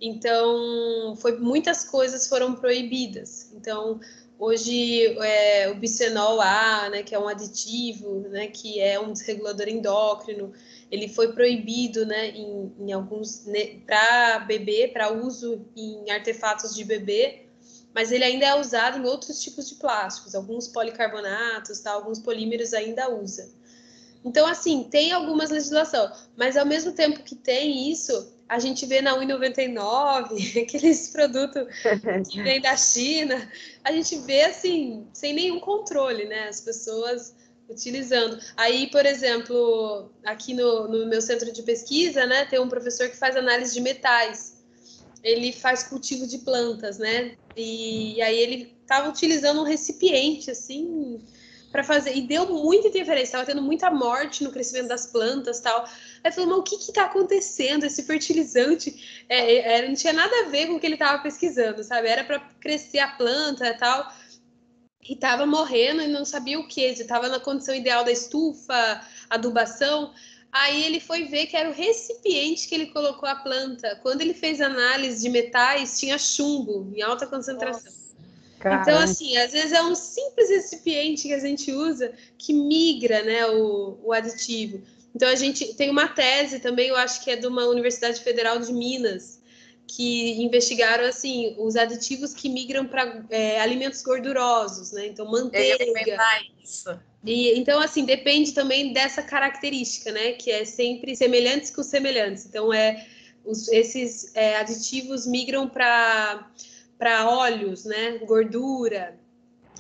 Então, muitas coisas foram proibidas. Então, hoje, o bisfenol A, né, que é um aditivo, né, que é um desregulador endócrino, ele foi proibido, né, em alguns, né, para bebê, para uso em artefatos de bebê, mas ele ainda é usado em outros tipos de plásticos, alguns policarbonatos, tá, alguns polímeros ainda usa. Então, assim, tem algumas legislações, mas ao mesmo tempo que tem isso, a gente vê na 1,99, aqueles produtos que vêm da China, a gente vê, assim, sem nenhum controle, né, as pessoas utilizando. Aí, por exemplo, aqui no meu centro de pesquisa, né, tem um professor que faz análise de metais. Ele faz cultivo de plantas, né? E aí ele estava utilizando um recipiente, assim, para fazer. E deu muita interferência, estava tendo muita morte no crescimento das plantas e tal. Aí falou, mas o que está acontecendo? Esse fertilizante não tinha nada a ver com o que ele estava pesquisando, sabe? Era para crescer a planta e tal. E estava morrendo e não sabia o que, estava na condição ideal da estufa, adubação. Aí ele foi ver que era o recipiente que ele colocou a planta. Quando ele fez análise de metais, tinha chumbo em alta concentração. Então, assim, às vezes é um simples recipiente que a gente usa que migra, né, o aditivo. Então, a gente tem uma tese também, eu acho que é de uma Universidade Federal de Minas, que investigaram, assim, os aditivos que migram para alimentos gordurosos, né? Então, manteiga. Isso. E, então, assim, depende também dessa característica, né? Que é sempre semelhantes com semelhantes. Então, esses aditivos migram para óleos, né? Gordura.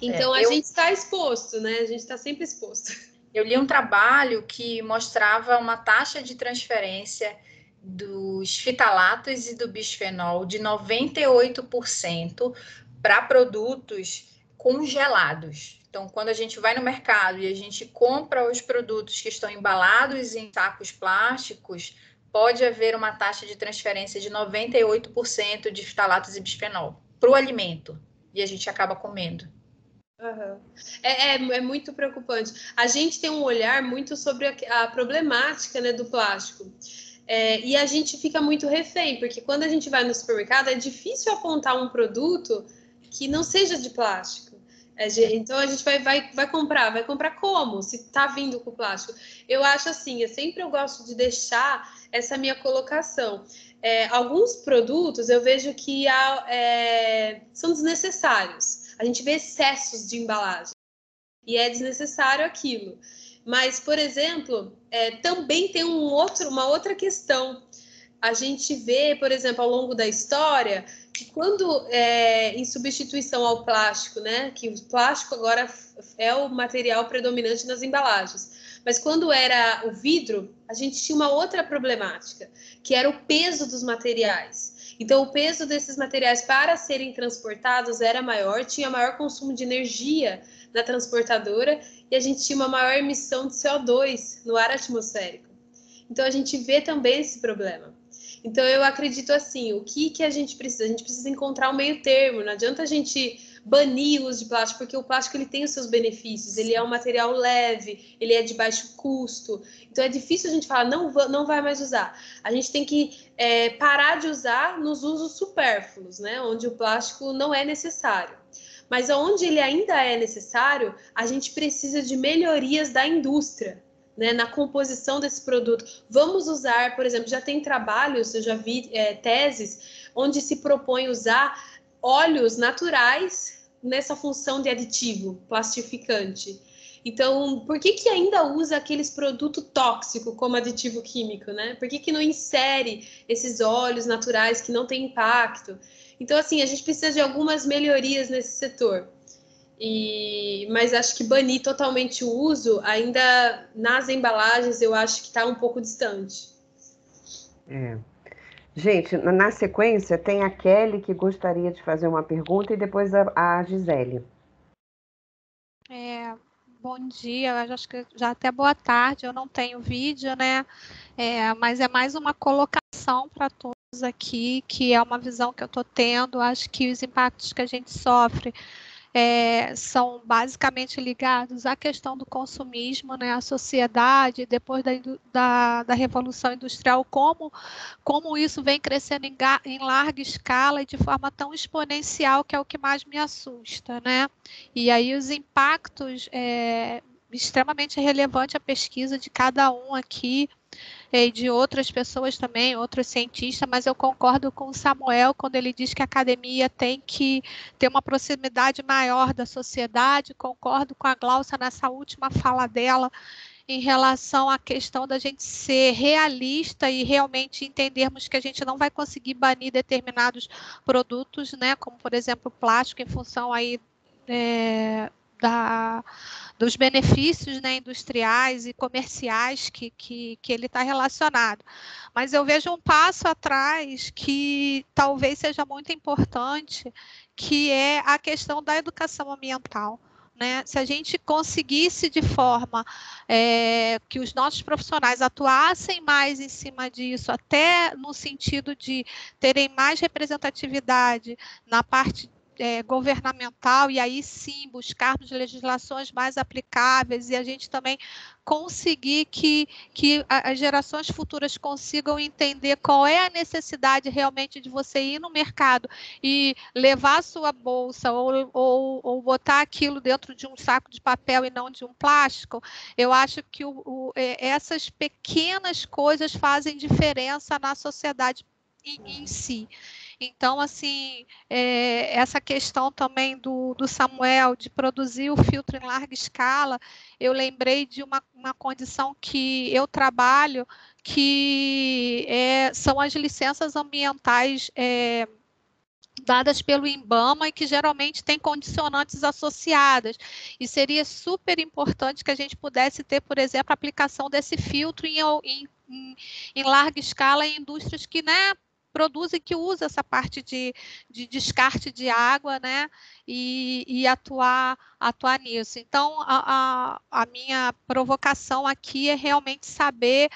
Então, a gente está exposto, né? A gente está sempre exposto. Eu li um trabalho que mostrava uma taxa de transferência dos fitalatos e do bisfenol de 98% para produtos congelados. Então, quando a gente vai no mercado e a gente compra os produtos que estão embalados em sacos plásticos, pode haver uma taxa de transferência de 98% de fitalatos e bisfenol para o alimento. E a gente acaba comendo. Uhum. É muito preocupante. A gente tem um olhar muito sobre a problemática, né, do plástico. E a gente fica muito refém, porque quando a gente vai no supermercado, é difícil apontar um produto que não seja de plástico. Então a gente vai comprar como? Se está vindo com plástico. Eu acho assim, eu gosto de deixar essa minha colocação. Alguns produtos eu vejo que são desnecessários. A gente vê excessos de embalagem e é desnecessário aquilo. Mas, por exemplo, também tem uma outra questão. A gente vê, por exemplo, ao longo da história, que quando em substituição ao plástico, né, que o plástico agora é o material predominante nas embalagens, mas quando era o vidro, a gente tinha uma outra problemática, que era o peso dos materiais. Então, o peso desses materiais para serem transportados era maior, tinha maior consumo de energia na transportadora e a gente tinha uma maior emissão de CO2 no ar atmosférico. Então, a gente vê também esse problema. Então, eu acredito assim, o que a gente precisa? A gente precisa encontrar um meio termo, não adianta a gente banir o uso de plástico, porque o plástico ele tem os seus benefícios, ele é um material leve, ele é de baixo custo, então é difícil a gente falar, não vai mais usar. A gente tem que parar de usar nos usos supérfluos, né, onde o plástico não é necessário. Mas onde ele ainda é necessário, a gente precisa de melhorias da indústria, né, na composição desse produto. Vamos usar, por exemplo, já tem trabalhos, eu já vi teses, onde se propõe usar óleos naturais nessa função de aditivo, plastificante. Então, por que ainda usa aqueles produtos tóxicos como aditivo químico, né? Por que não insere esses óleos naturais que não têm impacto? Então, assim, a gente precisa de algumas melhorias nesse setor. Mas acho que banir totalmente o uso, ainda nas embalagens, eu acho que está um pouco distante. Gente, na sequência, tem a Kelly que gostaria de fazer uma pergunta e depois a Gisele. Bom dia, eu acho que já até boa tarde, eu não tenho vídeo, né? Mas é mais uma colocação para todos aqui, que é uma visão que eu estou tendo. Acho que os impactos que a gente sofre são basicamente ligados à questão do consumismo, né? A sociedade, depois da Revolução Industrial, como isso vem crescendo em larga escala e de forma tão exponencial, que é o que mais me assusta, né? E aí os impactos, extremamente relevante a pesquisa de cada um aqui, e de outras pessoas também, outros cientistas, mas eu concordo com o Samuel quando ele diz que a academia tem que ter uma proximidade maior da sociedade. Concordo com a Glaucia nessa última fala dela, em relação à questão da gente ser realista e realmente entendermos que a gente não vai conseguir banir determinados produtos, né, como, por exemplo, o plástico, em função aí dos benefícios, né, industriais e comerciais que ele está relacionado. Mas eu vejo um passo atrás que talvez seja muito importante, que é a questão da educação ambiental. Né? Se a gente conseguisse de forma que os nossos profissionais atuassem mais em cima disso, até no sentido de terem mais representatividade na parte governamental, e aí sim buscarmos legislações mais aplicáveis, e a gente também conseguir que as gerações futuras consigam entender qual é a necessidade realmente de você ir no mercado e levar a sua bolsa ou botar aquilo dentro de um saco de papel e não de um plástico. Eu acho que essas pequenas coisas fazem diferença na sociedade em si. Então, assim, essa questão também do Samuel de produzir o filtro em larga escala, eu lembrei de uma condição que eu trabalho, que são as licenças ambientais dadas pelo INBAMA e que geralmente tem condicionantes associadas. E seria super importante que a gente pudesse ter, por exemplo, a aplicação desse filtro em larga escala em indústrias que, né, produzem, que usa essa parte de descarte de água, né, e atuar nisso. Então, a minha provocação aqui é realmente saber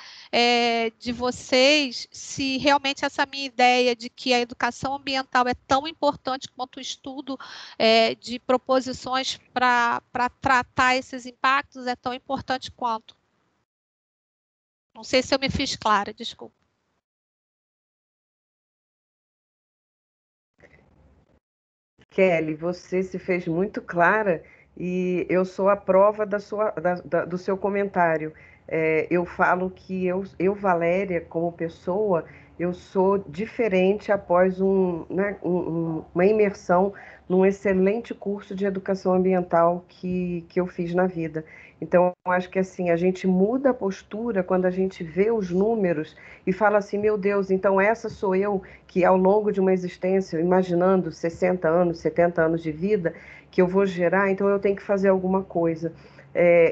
de vocês se realmente essa minha ideia de que a educação ambiental é tão importante quanto o estudo de proposições para tratar esses impactos é tão importante quanto. Não sei se eu me fiz clara, desculpa. Kelly, você se fez muito clara e eu sou a prova do seu comentário. Eu falo que eu, Valéria, como pessoa, eu sou diferente após uma imersão num excelente curso de educação ambiental que eu fiz na vida. Então, eu acho que assim, a gente muda a postura quando a gente vê os números e fala assim, meu Deus, então essa sou eu que ao longo de uma existência, imaginando 60 anos, 70 anos de vida, que eu vou gerar, então eu tenho que fazer alguma coisa.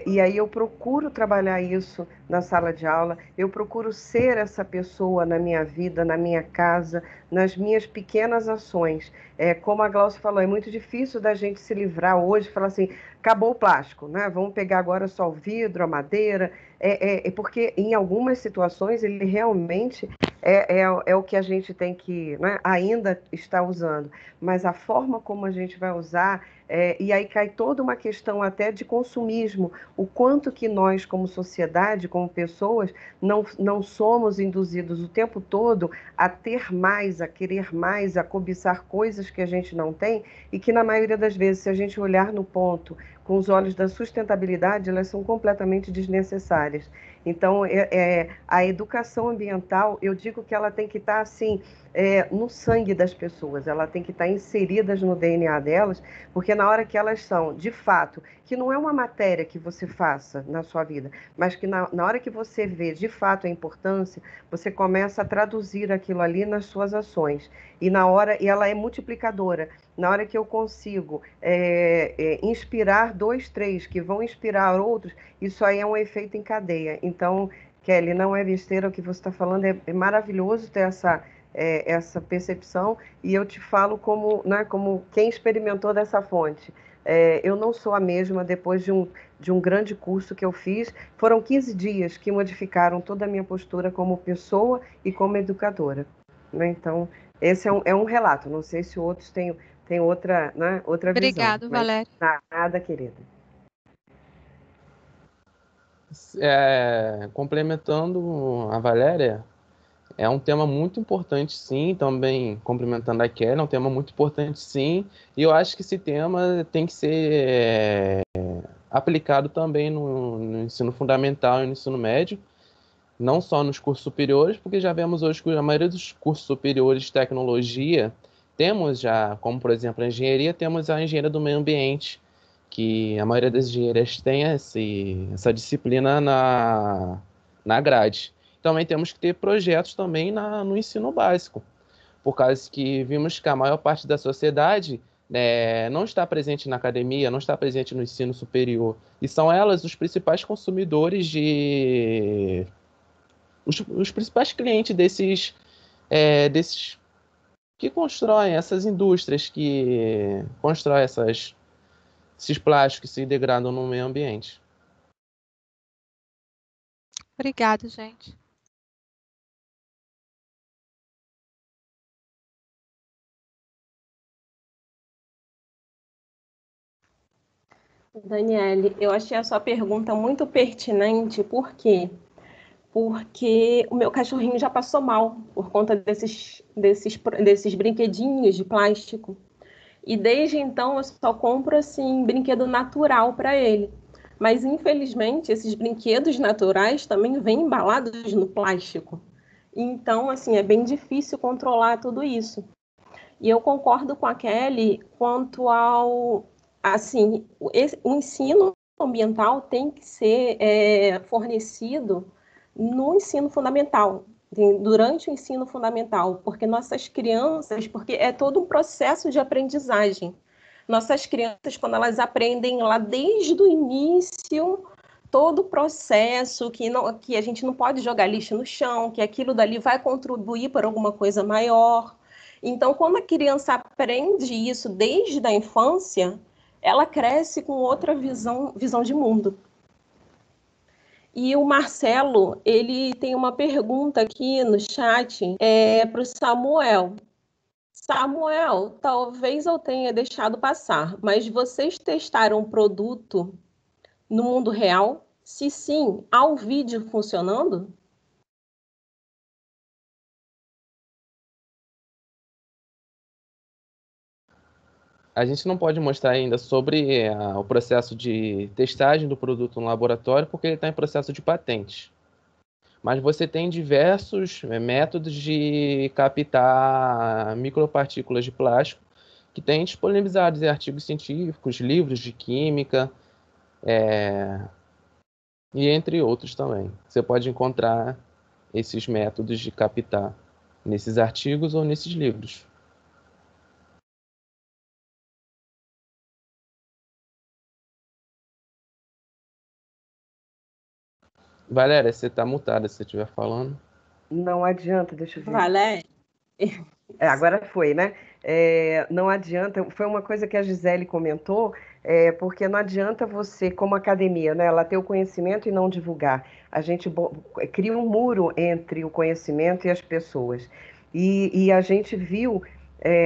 E aí eu procuro trabalhar isso na sala de aula, eu procuro ser essa pessoa na minha vida, na minha casa, nas minhas pequenas ações. Como a Glaucia falou, é muito difícil da gente se livrar hoje, falar assim, acabou o plástico, né? Vamos pegar agora só o vidro, a madeira, porque em algumas situações ele realmente é o que a gente tem que, né, ainda está usando, mas a forma como a gente vai usar, e aí cai toda uma questão até de consumismo, o quanto que nós, como sociedade, como pessoas, não somos induzidos o tempo todo a ter mais, a querer mais, a cobiçar coisas que a gente não tem, e que na maioria das vezes, se a gente olhar no ponto com os olhos da sustentabilidade, elas são completamente desnecessárias. Então, a educação ambiental, eu digo que ela tem que estar assim, no sangue das pessoas, ela tem que estar inseridas no DNA delas, porque na hora que elas são, de fato, que não é uma matéria que você faça na sua vida, mas que na hora que você vê de fato a importância, você começa a traduzir aquilo ali nas suas ações. E ela é multiplicadora. Na hora que eu consigo inspirar 2, 3, que vão inspirar outros, isso aí é um efeito em cadeia. Então, Kelly, não é besteira o que você está falando, é maravilhoso ter essa percepção, e eu te falo como, né, como quem experimentou dessa fonte. Eu não sou a mesma depois de um grande curso que eu fiz. Foram 15 dias que modificaram toda a minha postura como pessoa e como educadora, né? Então, esse é um relato. Não sei se outros têm outra, né, outra visão. Obrigado, Valéria. Nada, querida. Complementando a Valéria, é um tema muito importante, sim, também complementando a Kelly, é um tema muito importante, sim, e eu acho que esse tema tem que ser aplicado também no ensino fundamental e no ensino médio, não só nos cursos superiores, porque já vemos hoje que a maioria dos cursos superiores de tecnologia, temos já, como por exemplo a engenharia, temos a engenharia do meio ambiente, que a maioria das engenharias tem essa disciplina na grade. Também temos que ter projetos também no ensino básico, por causa que vimos que a maior parte da sociedade não está presente na academia, não está presente no ensino superior, e são elas os principais consumidores os principais clientes desses que constroem essas indústrias, que constroem esses plásticos que se degradam no meio ambiente. Obrigada, gente. Daniele, eu achei a sua pergunta muito pertinente, por quê? Porque o meu cachorrinho já passou mal por conta desses brinquedinhos de plástico. E desde então eu só compro assim brinquedo natural para ele. Mas infelizmente esses brinquedos naturais também vêm embalados no plástico. Então assim é bem difícil controlar tudo isso. E eu concordo com a Kelly quanto ao assim o ensino ambiental tem que ser fornecido no ensino fundamental, durante o ensino fundamental, porque nossas crianças, porque é todo um processo de aprendizagem. Nossas crianças, quando elas aprendem lá desde o início, todo o processo, que a gente não pode jogar lixo no chão, que aquilo dali vai contribuir para alguma coisa maior. Então, quando a criança aprende isso desde a infância, ela cresce com outra visão de mundo. E o Marcelo, ele tem uma pergunta aqui no chat para o Samuel. Samuel, talvez eu tenha deixado passar, mas vocês testaram o produto no mundo real? Se sim, há um vídeo funcionando? A gente não pode mostrar ainda sobre o processo de testagem do produto no laboratório, porque ele está em processo de patente. Mas você tem diversos métodos de captar micropartículas de plástico que tem disponibilizados em artigos científicos, livros de química, e entre outros também. Você pode encontrar esses métodos de captar nesses artigos ou nesses livros. Valéria, você está mutada se você estiver falando. Não adianta, deixa eu ver. Valéria? Agora foi, né? Não adianta, foi uma coisa que a Gisele comentou, porque não adianta você, como academia, né, ela ter o conhecimento e não divulgar. A gente cria um muro entre o conhecimento e as pessoas. E a gente viu,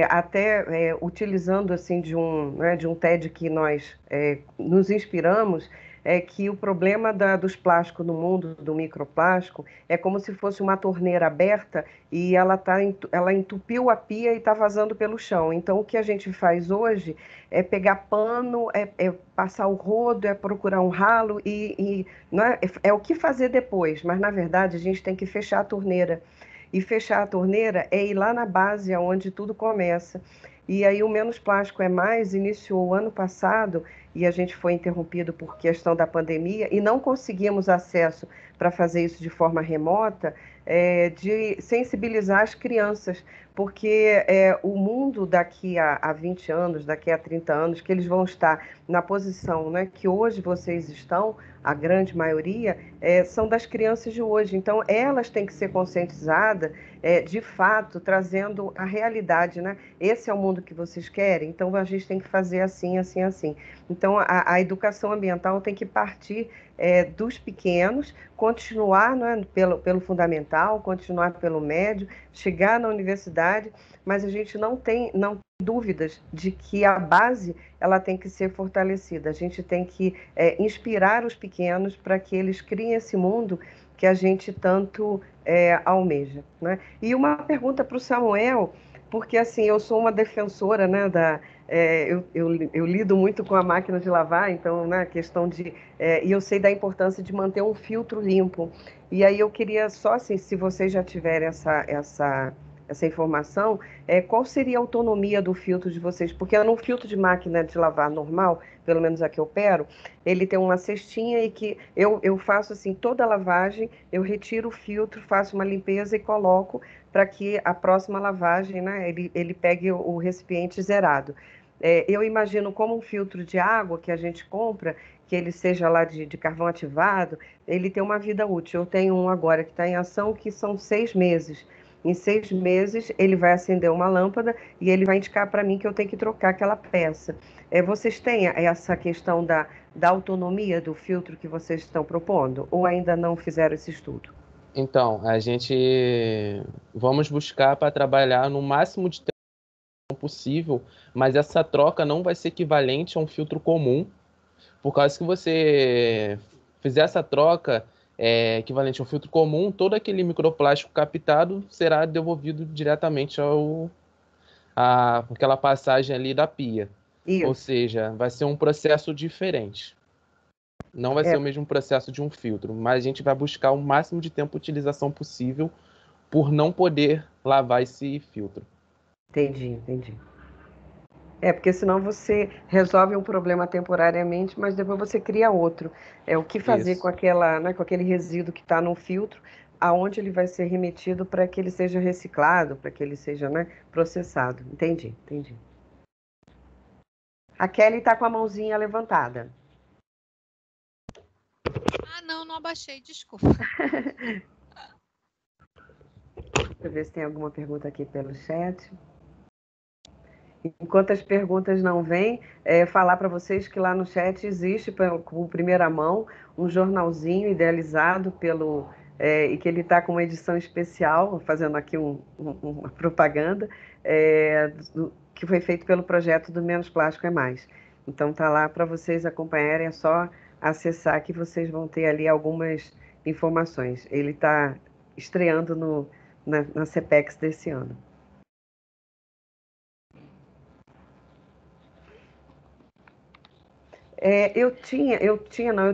até utilizando assim de um TED que nós nos inspiramos, que o problema dos plásticos no mundo, do microplástico, é como se fosse uma torneira aberta e ela entupiu a pia e está vazando pelo chão. Então, o que a gente faz hoje é pegar pano, passar o rodo, é procurar um ralo não é o que fazer depois, mas, na verdade, a gente tem que fechar a torneira. E fechar a torneira é ir lá na base, onde tudo começa. E aí o Menos Plástico é Mais iniciou o ano passado, e a gente foi interrompido por questão da pandemia, e não conseguimos acesso para fazer isso de forma remota, de sensibilizar as crianças, porque o mundo daqui a 20 anos, daqui a 30 anos, que eles vão estar na posição, né, que hoje vocês estão, a grande maioria, são das crianças de hoje. Então, elas têm que ser conscientizadas, de fato, trazendo a realidade, né? Esse é o mundo que vocês querem, então a gente tem que fazer assim, assim, assim. Então, a educação ambiental tem que partir dos pequenos, continuar, né, pelo fundamental, continuar pelo médio, chegar na universidade, mas a gente não tem dúvidas de que a base ela tem que ser fortalecida. A gente tem que inspirar os pequenos para que eles criem esse mundo que a gente tanto almeja, né? E uma pergunta para o Samuel, porque assim, eu sou uma defensora, né, eu lido muito com a máquina de lavar, então, né, a questão de... e eu sei da importância de manter um filtro limpo. E aí eu queria só, assim, se vocês já tiverem essa informação, qual seria a autonomia do filtro de vocês? Porque no filtro de máquina de lavar normal, pelo menos a que eu opero, ele tem uma cestinha e que eu faço assim, toda a lavagem, eu retiro o filtro, faço uma limpeza e coloco para que a próxima lavagem, né, ele pegue o recipiente zerado. Eu imagino como um filtro de água que a gente compra, que ele seja lá de carvão ativado, ele tem uma vida útil. Eu tenho um agora que está em ação, que são 6 meses. Em 6 meses, ele vai acender uma lâmpada e ele vai indicar para mim que eu tenho que trocar aquela peça. Vocês têm essa questão da autonomia do filtro que vocês estão propondo? Ou ainda não fizeram esse estudo? Então, a gente vamos buscar para trabalhar no máximo de tempo possível, mas essa troca não vai ser equivalente a um filtro comum, por causa que você fizer essa troca equivalente a um filtro comum, todo aquele microplástico captado será devolvido diretamente àquela passagem ali da pia. Isso. Ou seja, vai ser um processo diferente. Não vai ser o mesmo processo de um filtro, mas a gente vai buscar o máximo de tempo de utilização possível por não poder lavar esse filtro. Entendi. Porque senão você resolve um problema temporariamente, mas depois você cria outro. O que fazer com com aquele resíduo que está no filtro, aonde ele vai ser remetido para que ele seja reciclado, para que ele seja, né, processado. Entendi. A Kelly está com a mãozinha levantada. Não abaixei, desculpa. Deixa eu ver se tem alguma pergunta aqui pelo chat. Enquanto as perguntas não vêm, falar para vocês que lá no chat existe, com primeira mão, um jornalzinho idealizado e que ele está com uma edição especial, fazendo aqui uma propaganda, que foi feito pelo projeto do Menos Plástico é Mais. Então está lá para vocês acompanharem, é só acessar que vocês vão ter ali algumas informações. Ele está estreando na CPEX desse ano. Eu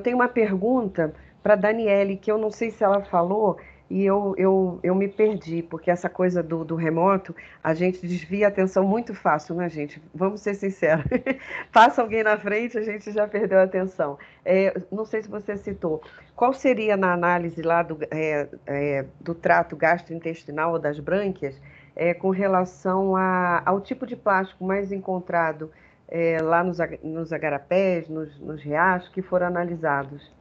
tenho uma pergunta para a Daniele, que eu não sei se ela falou, e eu me perdi, porque essa coisa do remoto, a gente desvia a atenção muito fácil, né, gente? Vamos ser sinceros. Passa alguém na frente, a gente já perdeu a atenção. Não sei se você citou, qual seria na análise lá do trato gastrointestinal ou das brânquias, com relação ao tipo de plástico mais encontrado lá nos agarapés, nos riachos, que foram analisados?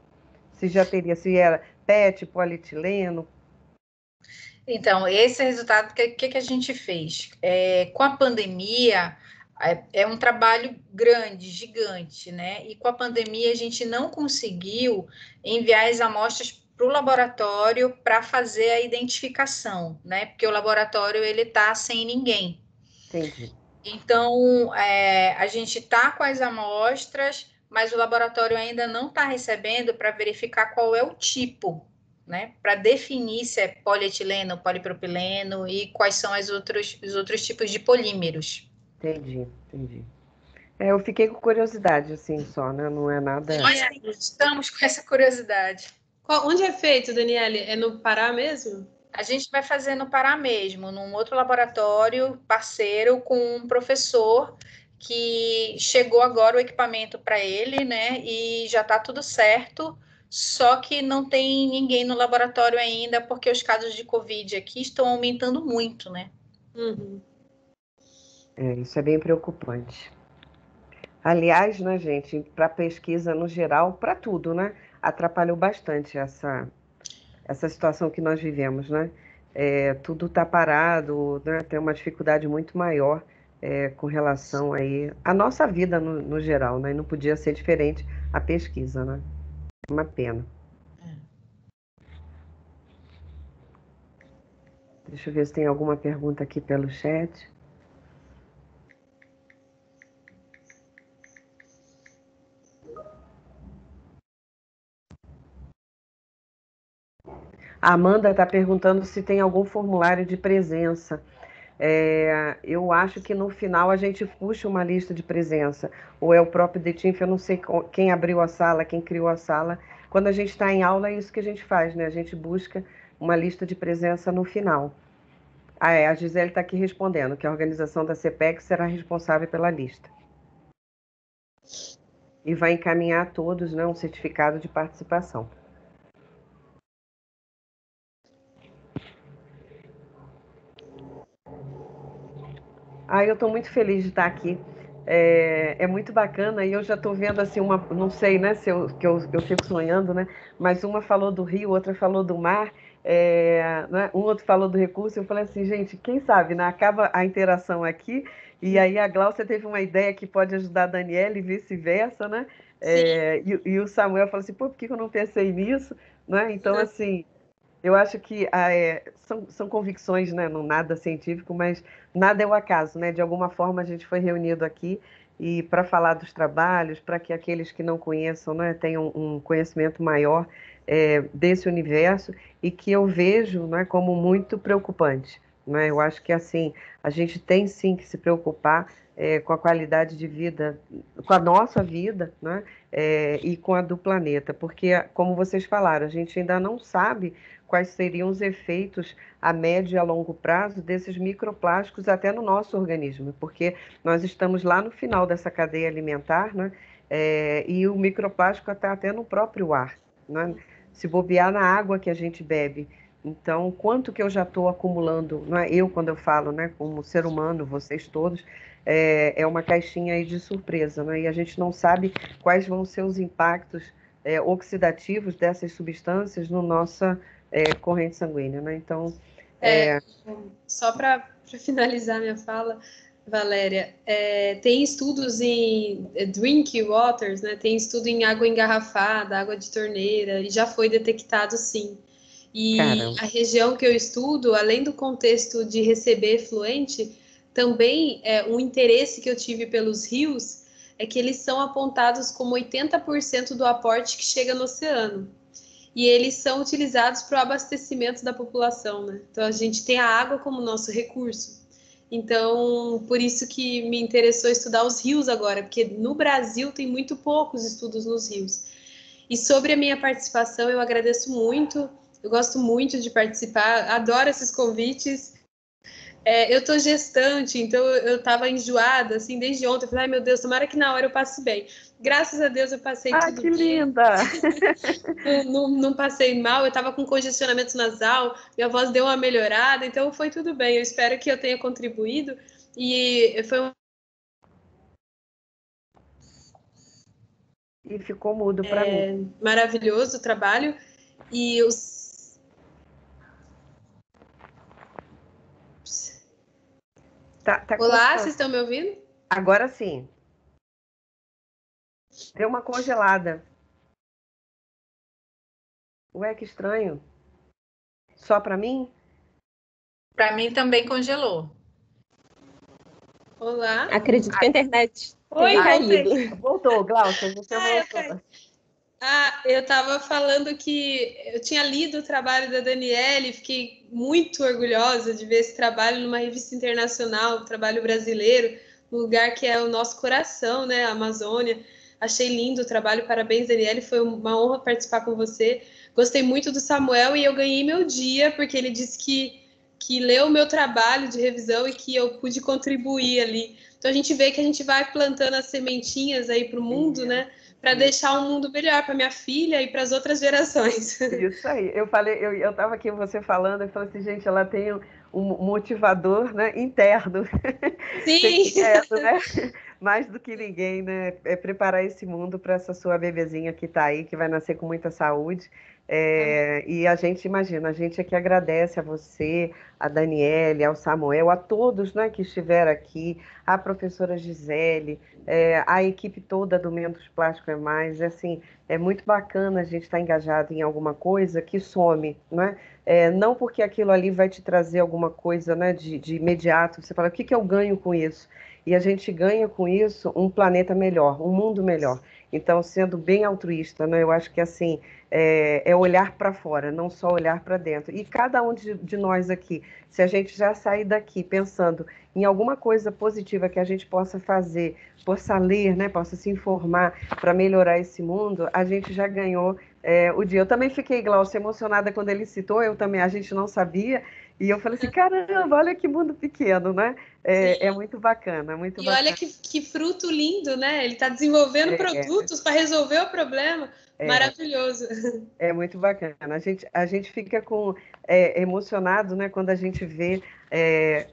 Se era PET, polietileno? Então, esse resultado, o que a gente fez? Com a pandemia, é um trabalho grande, gigante, né? E com a pandemia, a gente não conseguiu enviar as amostras para o laboratório para fazer a identificação, né? Porque o laboratório, ele está sem ninguém. Entendi. Então, a gente está com as amostras, mas o laboratório ainda não está recebendo para verificar qual é o tipo, né? Para definir se é polietileno, polipropileno e quais são os outros tipos de polímeros. Entendi. Eu fiquei com curiosidade, assim, só, né? Não é nada... Nós estamos com essa curiosidade. Onde é feito, Daniele? É no Pará mesmo? A gente vai fazer no Pará mesmo, num outro laboratório parceiro com um professor que chegou agora o equipamento para ele, né? E já está tudo certo, só que não tem ninguém no laboratório ainda, porque os casos de Covid aqui estão aumentando muito, né? Uhum. Isso é bem preocupante. Aliás, né, gente, para pesquisa no geral, para tudo, né, atrapalhou bastante essa situação que nós vivemos, né? Tudo está parado, né? Tem uma dificuldade muito maior com relação aí à nossa vida no geral, né? E não podia ser diferente a pesquisa, né? Uma pena. Deixa eu ver se tem alguma pergunta aqui pelo chat. A Amanda está perguntando se tem algum formulário de presença. Eu acho que no final a gente puxa uma lista de presença, ou é o próprio DETINF, eu não sei quem abriu a sala, quem criou a sala. Quando a gente está em aula, é isso que a gente faz, né? A gente busca uma lista de presença no final. A Gisele está aqui respondendo que a organização da CPEC será responsável pela lista. E vai encaminhar a todos, né, um certificado de participação. Eu estou muito feliz de estar aqui. É muito bacana e eu já estou vendo assim não sei, né, se eu fico sonhando, né? Mas uma falou do rio, outra falou do mar, né, um outro falou do recurso. Eu falei assim, gente, quem sabe, né? Acaba a interação aqui e aí a Gláucia teve uma ideia que pode ajudar a Daniela e vice-versa, né? E o Samuel falou assim, pô, por que eu não pensei nisso, né? Então assim. Eu acho que são convicções, né? Não nada científico, mas nada é o acaso, né? De alguma forma a gente foi reunido aqui e para falar dos trabalhos, para que aqueles que não conheçam, né, tenham um conhecimento maior desse universo e que eu vejo, né, como muito preocupante, né? Eu acho que assim a gente tem sim que se preocupar com a qualidade de vida, com a nossa vida, né? E com a do planeta, porque como vocês falaram, a gente ainda não sabe quais seriam os efeitos a médio e a longo prazo desses microplásticos até no nosso organismo, porque nós estamos lá no final dessa cadeia alimentar, né? E o microplástico está até no próprio ar, né? Se bobear na água que a gente bebe. Então, quanto que eu já estou acumulando, não é? Eu, quando eu falo, né, como ser humano, vocês todos, é uma caixinha aí de surpresa, né? E a gente não sabe quais vão ser os impactos oxidativos dessas substâncias no nossa corrente sanguínea, né? Então, só para finalizar minha fala, Valéria, tem estudos em drink waters, né? Tem estudo em água engarrafada, água de torneira, e já foi detectado sim. E caramba. A região que eu estudo, além do contexto de receber efluente, também um interesse que eu tive pelos rios é que eles são apontados como 80% do aporte que chega no oceano. E eles são utilizados para o abastecimento da população, né? Então a gente tem a água como nosso recurso. Então, por isso que me interessou estudar os rios agora, porque no Brasil tem muito poucos estudos nos rios. E sobre a minha participação, eu agradeço muito, eu gosto muito de participar, adoro esses convites. Eu estou gestante, então eu estava enjoada, assim, desde ontem. Eu falei, ai meu Deus, tomara que na hora eu passe bem. Graças a Deus eu passei tudo que bem. linda! Não passei mal, eu estava com congestionamento nasal, minha voz deu uma melhorada, então foi tudo bem. Eu espero que eu tenha contribuído. E foi E ficou mudo para mim. Maravilhoso o trabalho. E os... Olá, vocês estão me ouvindo? Agora sim. Deu uma congelada. Ué, que estranho. Só para mim? Para mim também congelou. Olá. Acredito que a internet tenha caído. Voltou, Gláucia, você voltou. Eu estava falando que eu tinha lido o trabalho da Daniele, fiquei muito orgulhosa de ver esse trabalho numa revista internacional, trabalho brasileiro, um lugar que é o nosso coração, né, a Amazônia. Achei lindo o trabalho, parabéns, Daniele, foi uma honra participar com você. Gostei muito do Samuel e eu ganhei meu dia, porque ele disse que leu o meu trabalho de revisão e que eu pude contribuir ali. Então a gente vê que a gente vai plantando as sementinhas aí para o mundo, né? Para deixar um mundo melhor para minha filha e para as outras gerações. Isso aí. Eu falei, eu estava aqui você falando, eu falei assim, gente, ela tem um motivador, né, interno. Sim! Né? Mais do que ninguém, né? É preparar esse mundo para essa sua bebezinha que está aí, que vai nascer com muita saúde. E a gente imagina, a gente é que agradece a você, a Daniele, ao Samuel, a todos, né, que estiveram aqui, a professora Gisele, a equipe toda do Mentos Plástico é Mais. Assim, é muito bacana a gente estar engajado em alguma coisa que some, né? Não porque aquilo ali vai te trazer alguma coisa, né, de imediato, você fala, o que eu ganho com isso? E a gente ganha com isso um planeta melhor, um mundo melhor. Então, sendo bem altruísta, né, eu acho que assim, é olhar para fora, não só olhar para dentro. E cada um de nós aqui, se a gente já sair daqui pensando em alguma coisa positiva que a gente possa fazer, possa ler, né, possa se informar para melhorar esse mundo, a gente já ganhou o dia. Eu também fiquei, Glaucia, emocionada quando ele citou, eu também, a gente não sabia, e eu falei assim, caramba, olha que mundo pequeno, né? É muito bacana, muito e bacana. olha que fruto lindo, né? Ele está desenvolvendo produtos para resolver o problema. Maravilhoso. É muito bacana. A gente fica emocionado, né, quando a gente vê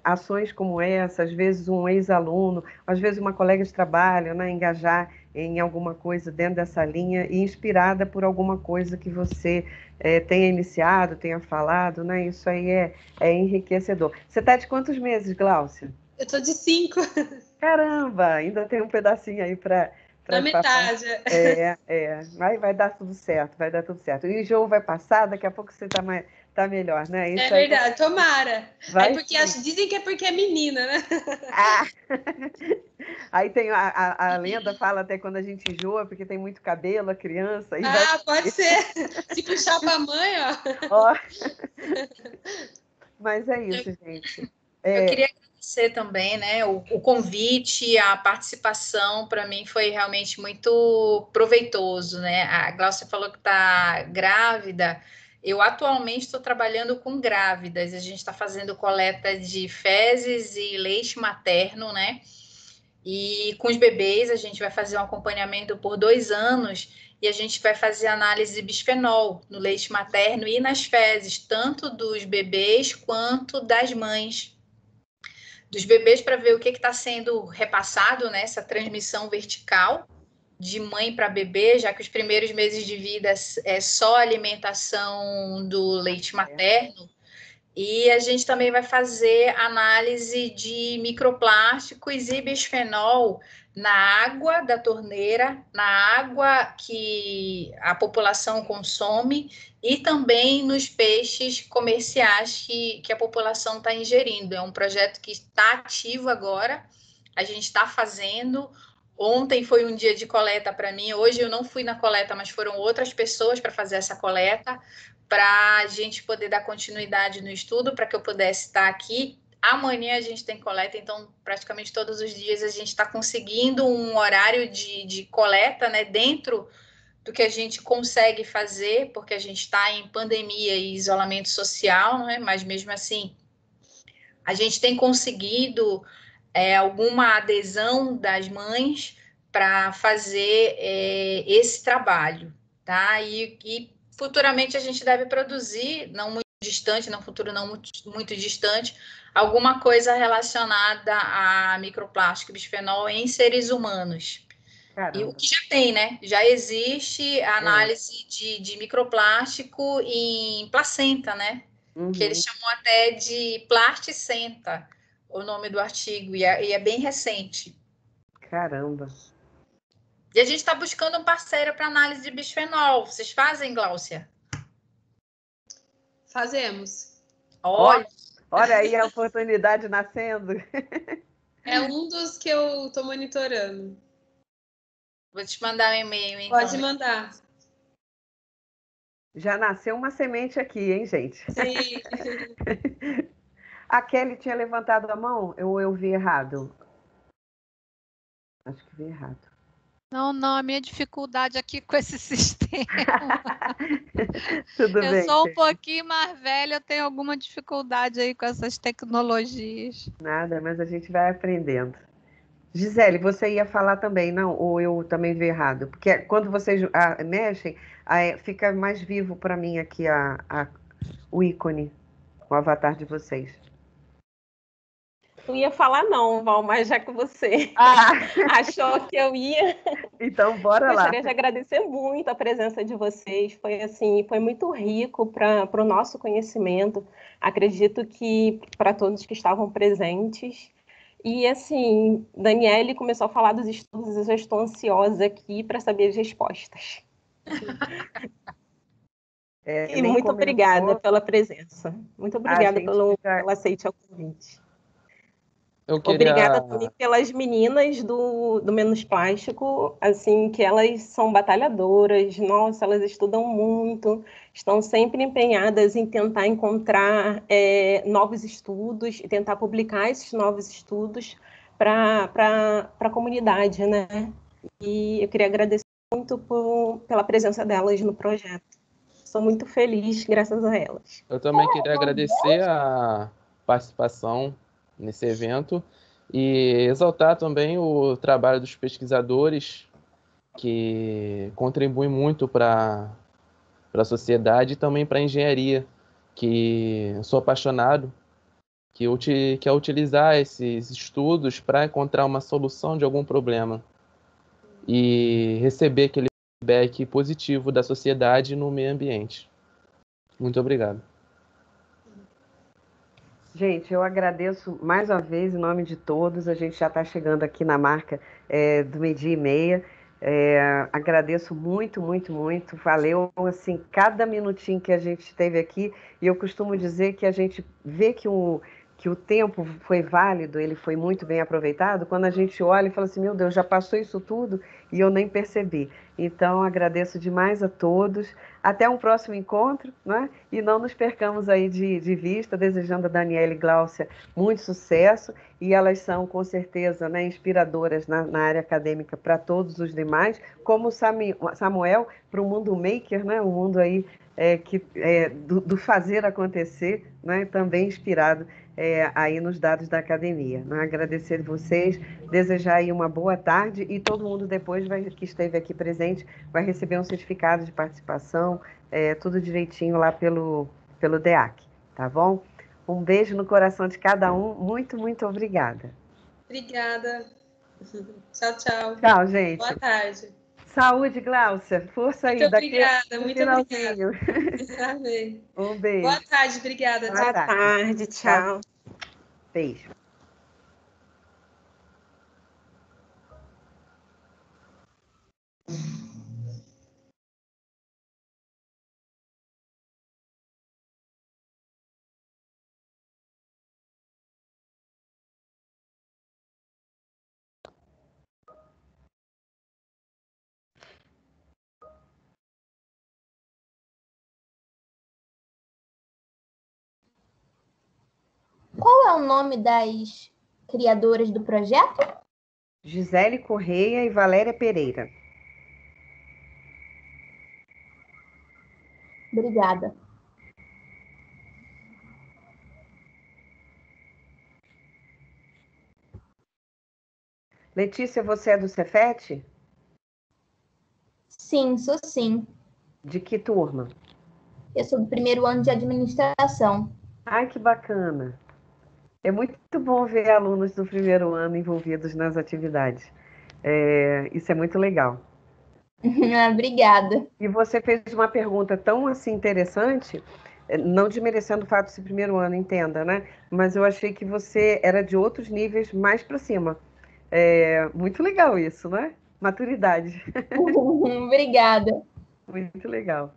ações como essa, às vezes um ex-aluno, às vezes uma colega de trabalho, né, engajar em alguma coisa dentro dessa linha e inspirada por alguma coisa que você tenha iniciado, tenha falado, né? Isso aí é enriquecedor. Você está de quantos meses, Gláucia? Eu estou de 5. Caramba, ainda tem um pedacinho aí para na metade. Vai dar tudo certo, vai dar tudo certo. E o enjoo vai passar, daqui a pouco você tá melhor, né? Isso verdade, tomara. Dizem que é porque é menina, né? Aí tem a lenda, fala até quando a gente enjoa, porque tem muito cabelo, a criança. Pode ser. Se puxar para a mãe, ó. Mas é isso, gente. Eu queria agradecer também, né, o convite, a participação, para mim foi realmente muito proveitoso, né? A Gláucia falou que está grávida. Eu atualmente estou trabalhando com grávidas. A gente está fazendo coleta de fezes e leite materno, né? E com os bebês a gente vai fazer um acompanhamento por 2 anos e a gente vai fazer análise de bisfenol no leite materno e nas fezes, tanto dos bebês quanto das mães. Dos bebês para ver o que está sendo repassado nessa transmissão vertical de mãe para bebê, já que os primeiros meses de vida é só alimentação do leite materno. E a gente também vai fazer análise de microplásticos e bisfenol na água da torneira, na água que a população consome e também nos peixes comerciais que a população está ingerindo. É um projeto que está ativo agora, a gente está fazendo. Ontem foi um dia de coleta para mim, hoje eu não fui na coleta, mas foram outras pessoas para fazer essa coleta, para a gente poder dar continuidade no estudo, para que eu pudesse estar aqui. Amanhã a gente tem coleta, então praticamente todos os dias a gente está conseguindo um horário de coleta, né, dentro do que a gente consegue fazer, porque a gente está em pandemia e isolamento social, né, mas mesmo assim a gente tem conseguido alguma adesão das mães para fazer esse trabalho, tá? E futuramente a gente deve produzir, não muito distante, no futuro não muito distante, alguma coisa relacionada a microplástico e bisfenol em seres humanos. Caramba. E o que já tem, né? Já existe a análise de microplástico em placenta, né? Uhum. Que eles chamam até de plasticenta, o nome do artigo, e é bem recente. Caramba! E a gente está buscando um parceiro para análise de bisfenol. Vocês fazem, Gláucia? Fazemos. Olha aí a oportunidade nascendo. É um dos que eu estou monitorando. Vou te mandar um e-mail, então. Pode mandar. Já nasceu uma semente aqui, hein, gente? Sim. A Kelly tinha levantado a mão? Eu vi errado? Acho que vi errado. Não, a minha dificuldade aqui com esse sistema. Tudo bem. Eu sou um pouquinho mais velha, eu tenho alguma dificuldade aí com essas tecnologias. Nada, mas a gente vai aprendendo. Gisele, você ia falar também, não? Ou eu também vi errado? Porque quando vocês mexem, fica mais vivo para mim aqui o ícone, o avatar de vocês. não ia falar não, Val, mas já que você achou que eu ia... Então, bora lá. Gostaria de agradecer muito a presença de vocês. Foi assim, foi muito rico para o nosso conhecimento. Acredito que para todos que estavam presentes. E assim, Daniele começou a falar dos estudos, eu já estou ansiosa aqui para saber as respostas. E muito obrigada pela presença. Muito obrigada pelo aceite ao convite. Obrigada também pelas meninas do Menos Plástico, assim, que elas são batalhadoras, nossa, elas estudam muito, estão sempre empenhadas em tentar encontrar novos estudos e tentar publicar esses novos estudos para a comunidade, né? E eu queria agradecer muito pela presença delas no projeto. Sou muito feliz graças a elas. Eu também queria agradecer a participação nesse evento e exaltar também o trabalho dos pesquisadores que contribuem muito para a sociedade e também para a engenharia, que eu sou apaixonado, que é utilizar esses estudos para encontrar uma solução de algum problema e receber aquele feedback positivo da sociedade no meio ambiente. Muito obrigado. Gente, eu agradeço mais uma vez em nome de todos. A gente já está chegando aqui na marca do 12h30. Agradeço muito, muito, muito. Valeu, assim, cada minutinho que a gente teve aqui. E eu costumo dizer que a gente vê que o tempo foi válido, ele foi muito bem aproveitado, quando a gente olha e fala assim, meu Deus, já passou isso tudo e eu nem percebi. Então, agradeço demais a todos. Até um próximo encontro, né? E não nos percamos aí de vista, desejando a Daniele e Gláucia muito sucesso, e elas são, com certeza, né, inspiradoras na área acadêmica para todos os demais, como o Samuel para o mundo maker, né? O mundo aí do fazer acontecer, né? Também inspirado aí nos dados da academia. Né? Agradecer vocês, desejar aí uma boa tarde, e todo mundo depois que esteve aqui presente vai receber um certificado de participação, tudo direitinho lá pelo DEAC, tá bom? Um beijo no coração de cada um, muito, muito obrigada. Obrigada. Tchau, tchau. Tchau, gente. Boa tarde. Saúde, Gláucia. Força aí. Muito obrigada, muito finalzinho. Obrigada. Um beijo. Boa tarde, obrigada. Boa tarde, tchau. Beijo. Qual é o nome das criadoras do projeto? Gisele Correia e Valéria Pereira. Obrigada. Letícia, você é do Cefet? Sim, sou sim. De que turma? Eu sou do primeiro ano de administração. Ai, que bacana. É muito bom ver alunos do primeiro ano envolvidos nas atividades. Isso é muito legal. Obrigada. E você fez uma pergunta tão assim interessante, não desmerecendo o fato de ser primeiro ano, entenda, né? Mas eu achei que você era de outros níveis mais para cima. Muito legal isso, né? Maturidade. Obrigada. Muito legal.